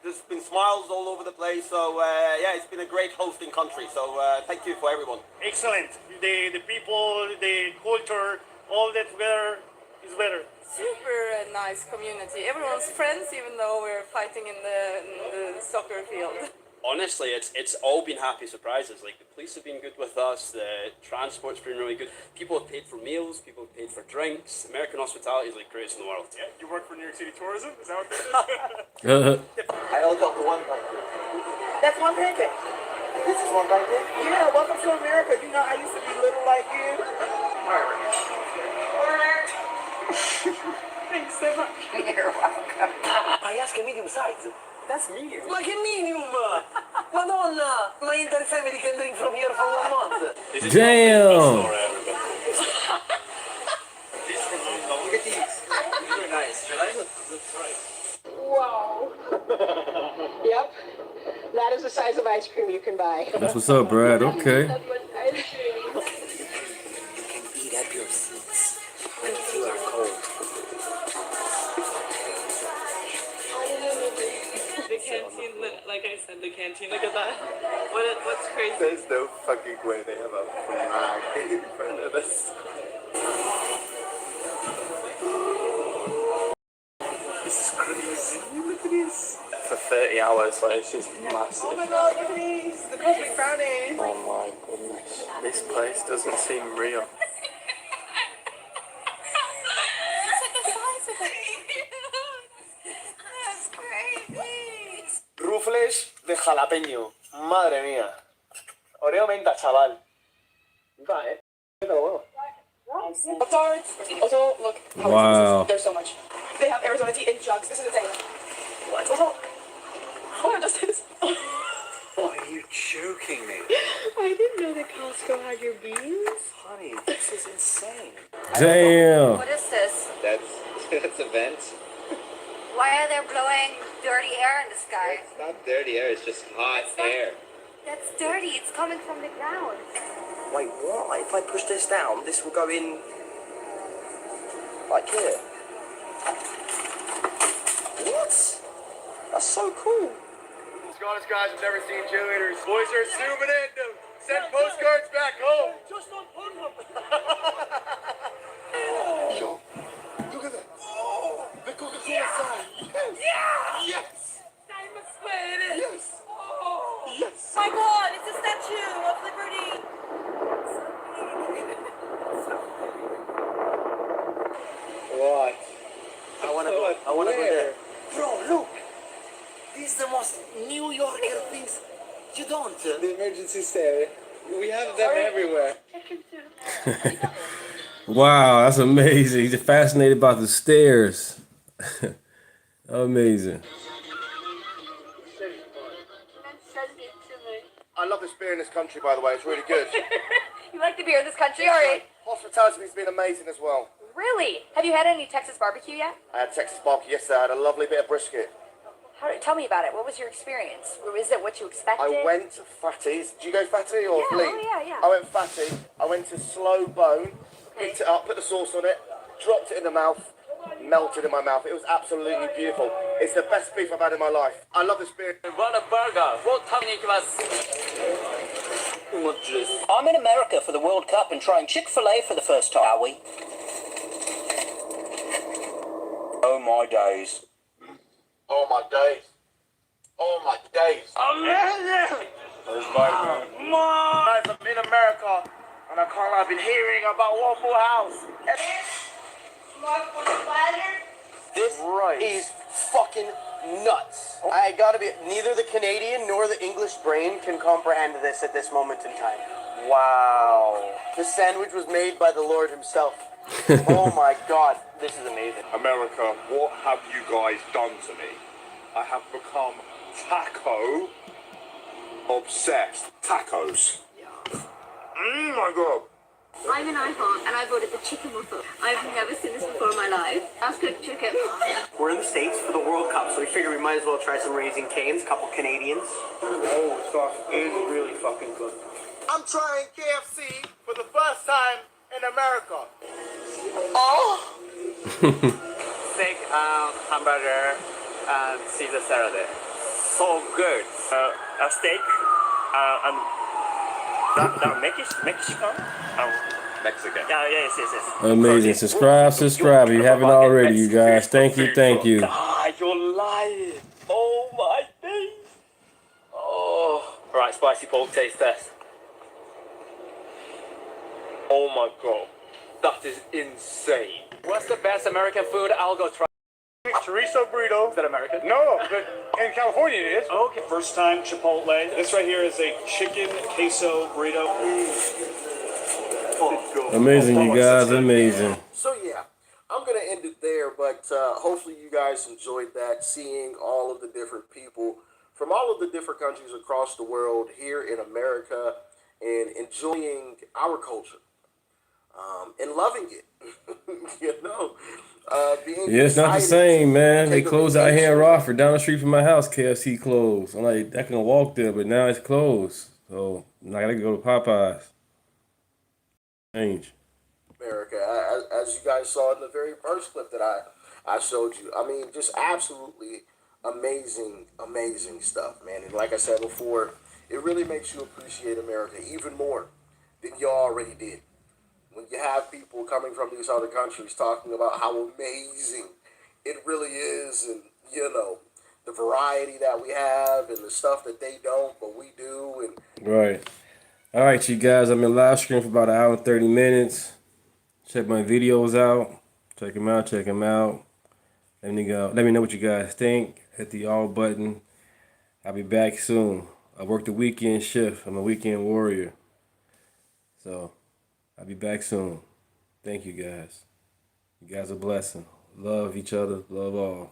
F: there's been smiles all over the place. So yeah, it's been a great hosting country. So thank you for everyone.
E: Excellent. The people, the culture, all that together is better.
Z: Super nice community. Everyone's friends, even though we're fighting in the soccer field.
Y: honestly, it's all been happy surprises. Like, the police have been good with us, the transport's been really good. People have paid for meals, people have paid for drinks. American hospitality is like greatest in the world.
O: Yeah, you work for New York City Tourism? Is that what this is?
R: I only got one pancake. That's one pancake. This is one pancake? Yeah, welcome to America. You know, I used to be little like you. Thanks so much. You're welcome. I asked a medium size. That's medium. Ma che medium? Madonna! My entire family can drink from here for 1 month.
A: Damn.
Y: Look at these. These are nice.
R: Wow. Yep. That is the size of ice cream you can buy.
A: That's what's up, Brad. Okay.
R: That's what ice cream.
D: You can eat up your seats if you are cold.
B: The canteen, like I said, the canteen. Look at that. What's crazy?
J: There's no fucking way they have a flag in front of us. This is crazy. Look at this. For 30 hours, like, it's just massive.
R: Oh my god, look at these! The cosmic brownies!
J: Oh my goodness. This place doesn't seem real.
R: Rufles de jalapeño. Madre mía. Oreo menta, chaval. Vale.
B: Also, look.
A: Wow.
B: There's so much. They have Arizona tea in jugs. This is insane. What? Also, how did I just say this?
J: Are you joking me?
B: I didn't know that Costco had your beans.
J: Honey, this is insane.
A: Damn.
V: What is this?
J: That's a vent.
V: Why are they blowing dirty air in the sky?
J: It's not dirty air, it's just hot air.
V: That's dirty. It's coming from the ground.
D: Wait, what? If I push this down, this will go in like here. What? That's so cool.
E: Scottish guys have never seen cheerleaders. Boys are zooming in to send postcards back home.
R: Just on Pornhub.
E: Yo, look at that. Oh, the Coca-Cola sign. Yes.
V: Yeah!
E: Yes.
V: I must swear it is.
E: Yes.
V: Oh.
E: Yes.
V: My God, it's a statue of liberty.
D: What? I wanna go there.
R: Bro, look. These are the most New Yorker things. You don't.
J: The emergency stair. We have them everywhere.
A: Wow, that's amazing. He's fascinated about the stairs. Amazing.
E: I love this beer in this country, by the way. It's really good.
V: You like the beer in this country, alright?
E: Hospitality's been amazing as well.
V: Really? Have you had any Texas barbecue yet?
E: I had Texas barbecue yesterday. I had a lovely bit of brisket.
V: Tell me about it. What was your experience? Is it what you expected?
E: I went to Fatty's. Did you go Fatty or
V: Yeah,
E: Fleet?
V: oh yeah.
E: I went Fatty. I went to Slow Bone, picked it up, put the sauce on it, dropped it in the mouth, melted in my mouth. It was absolutely beautiful. It's the best beef I've had in my life. I love this beer.
D: Want a burger? I'm in America for the World Cup and trying Chick-fil-A for the first time. Are we? Oh my days.
E: Oh my days. Oh my days.
R: Amazing!
E: There's vitamin.
R: Guys, I'm in America and I can't lie, I've been hearing about Waffle House. This is fucking nuts. I gotta be, neither the Canadian nor the English brain can comprehend this at this moment in time. Wow. This sandwich was made by the Lord himself. Oh my God, this is amazing.
I: America, what have you guys done to me? I have become taco obsessed. Tacos. My God.
V: I'm an iPhone and I voted the chicken waffle. I've never seen this before in my life. Ask good chicken.
D: We're in the States for the World Cup, so we figured we might as well try some Raising Cane's, a couple Canadians.
R: Oh, sauce is really fucking good. I'm trying KFC for the first time in America. Oh!
Y: Steak, hamburger, and Caesar salad. So good. A steak, and that Mexican? Mexican. Yeah, yes.
A: Amazing. Subscribe if you haven't already, you guys. Thank you.
Y: God, you're lying. Oh my days. Oh.
D: spicy pork taste test.
X: Oh my god. That is insane. What's the best American food? I'll go try.
C: Chorizo burrito.
X: Is that American?
C: No, but in California it is.
X: Okay.
C: First time Chipotle. This right here is a chicken queso burrito.
A: Amazing, you guys, amazing.
T: So yeah, I'm gonna end it there, but hopefully you guys enjoyed that, seeing all of the different people from all of the different countries across the world here in America and enjoying our culture and loving it. You know, being
A: Yeah, it's not the
T: excited
A: same,
T: to
A: man. They
T: take a
A: closed out here in
T: vacation.
A: Rockford, down the street from my house. KFC closed. I'm like, I can walk there, but now it's closed. So now I gotta go to Popeyes. Change.
T: America, as you guys saw in the very first clip that I showed you. I mean, just absolutely amazing, amazing stuff, man. And like I said before, it really makes you appreciate America even more than you already did. When you have people coming from these other countries talking about how amazing it really is, and you know, the variety that we have and the stuff that they don't, but we do, and
A: Right. All right, you guys. I'm in live stream for about an hour and 30 minutes. Check my videos out. Check them out. Check them out. Let me know what you guys think. Hit the all button. I'll be back soon. I work the weekend shift. I'm a weekend warrior. So I'll be back soon. Thank you guys. You guys are a blessing. Love each other. Love all.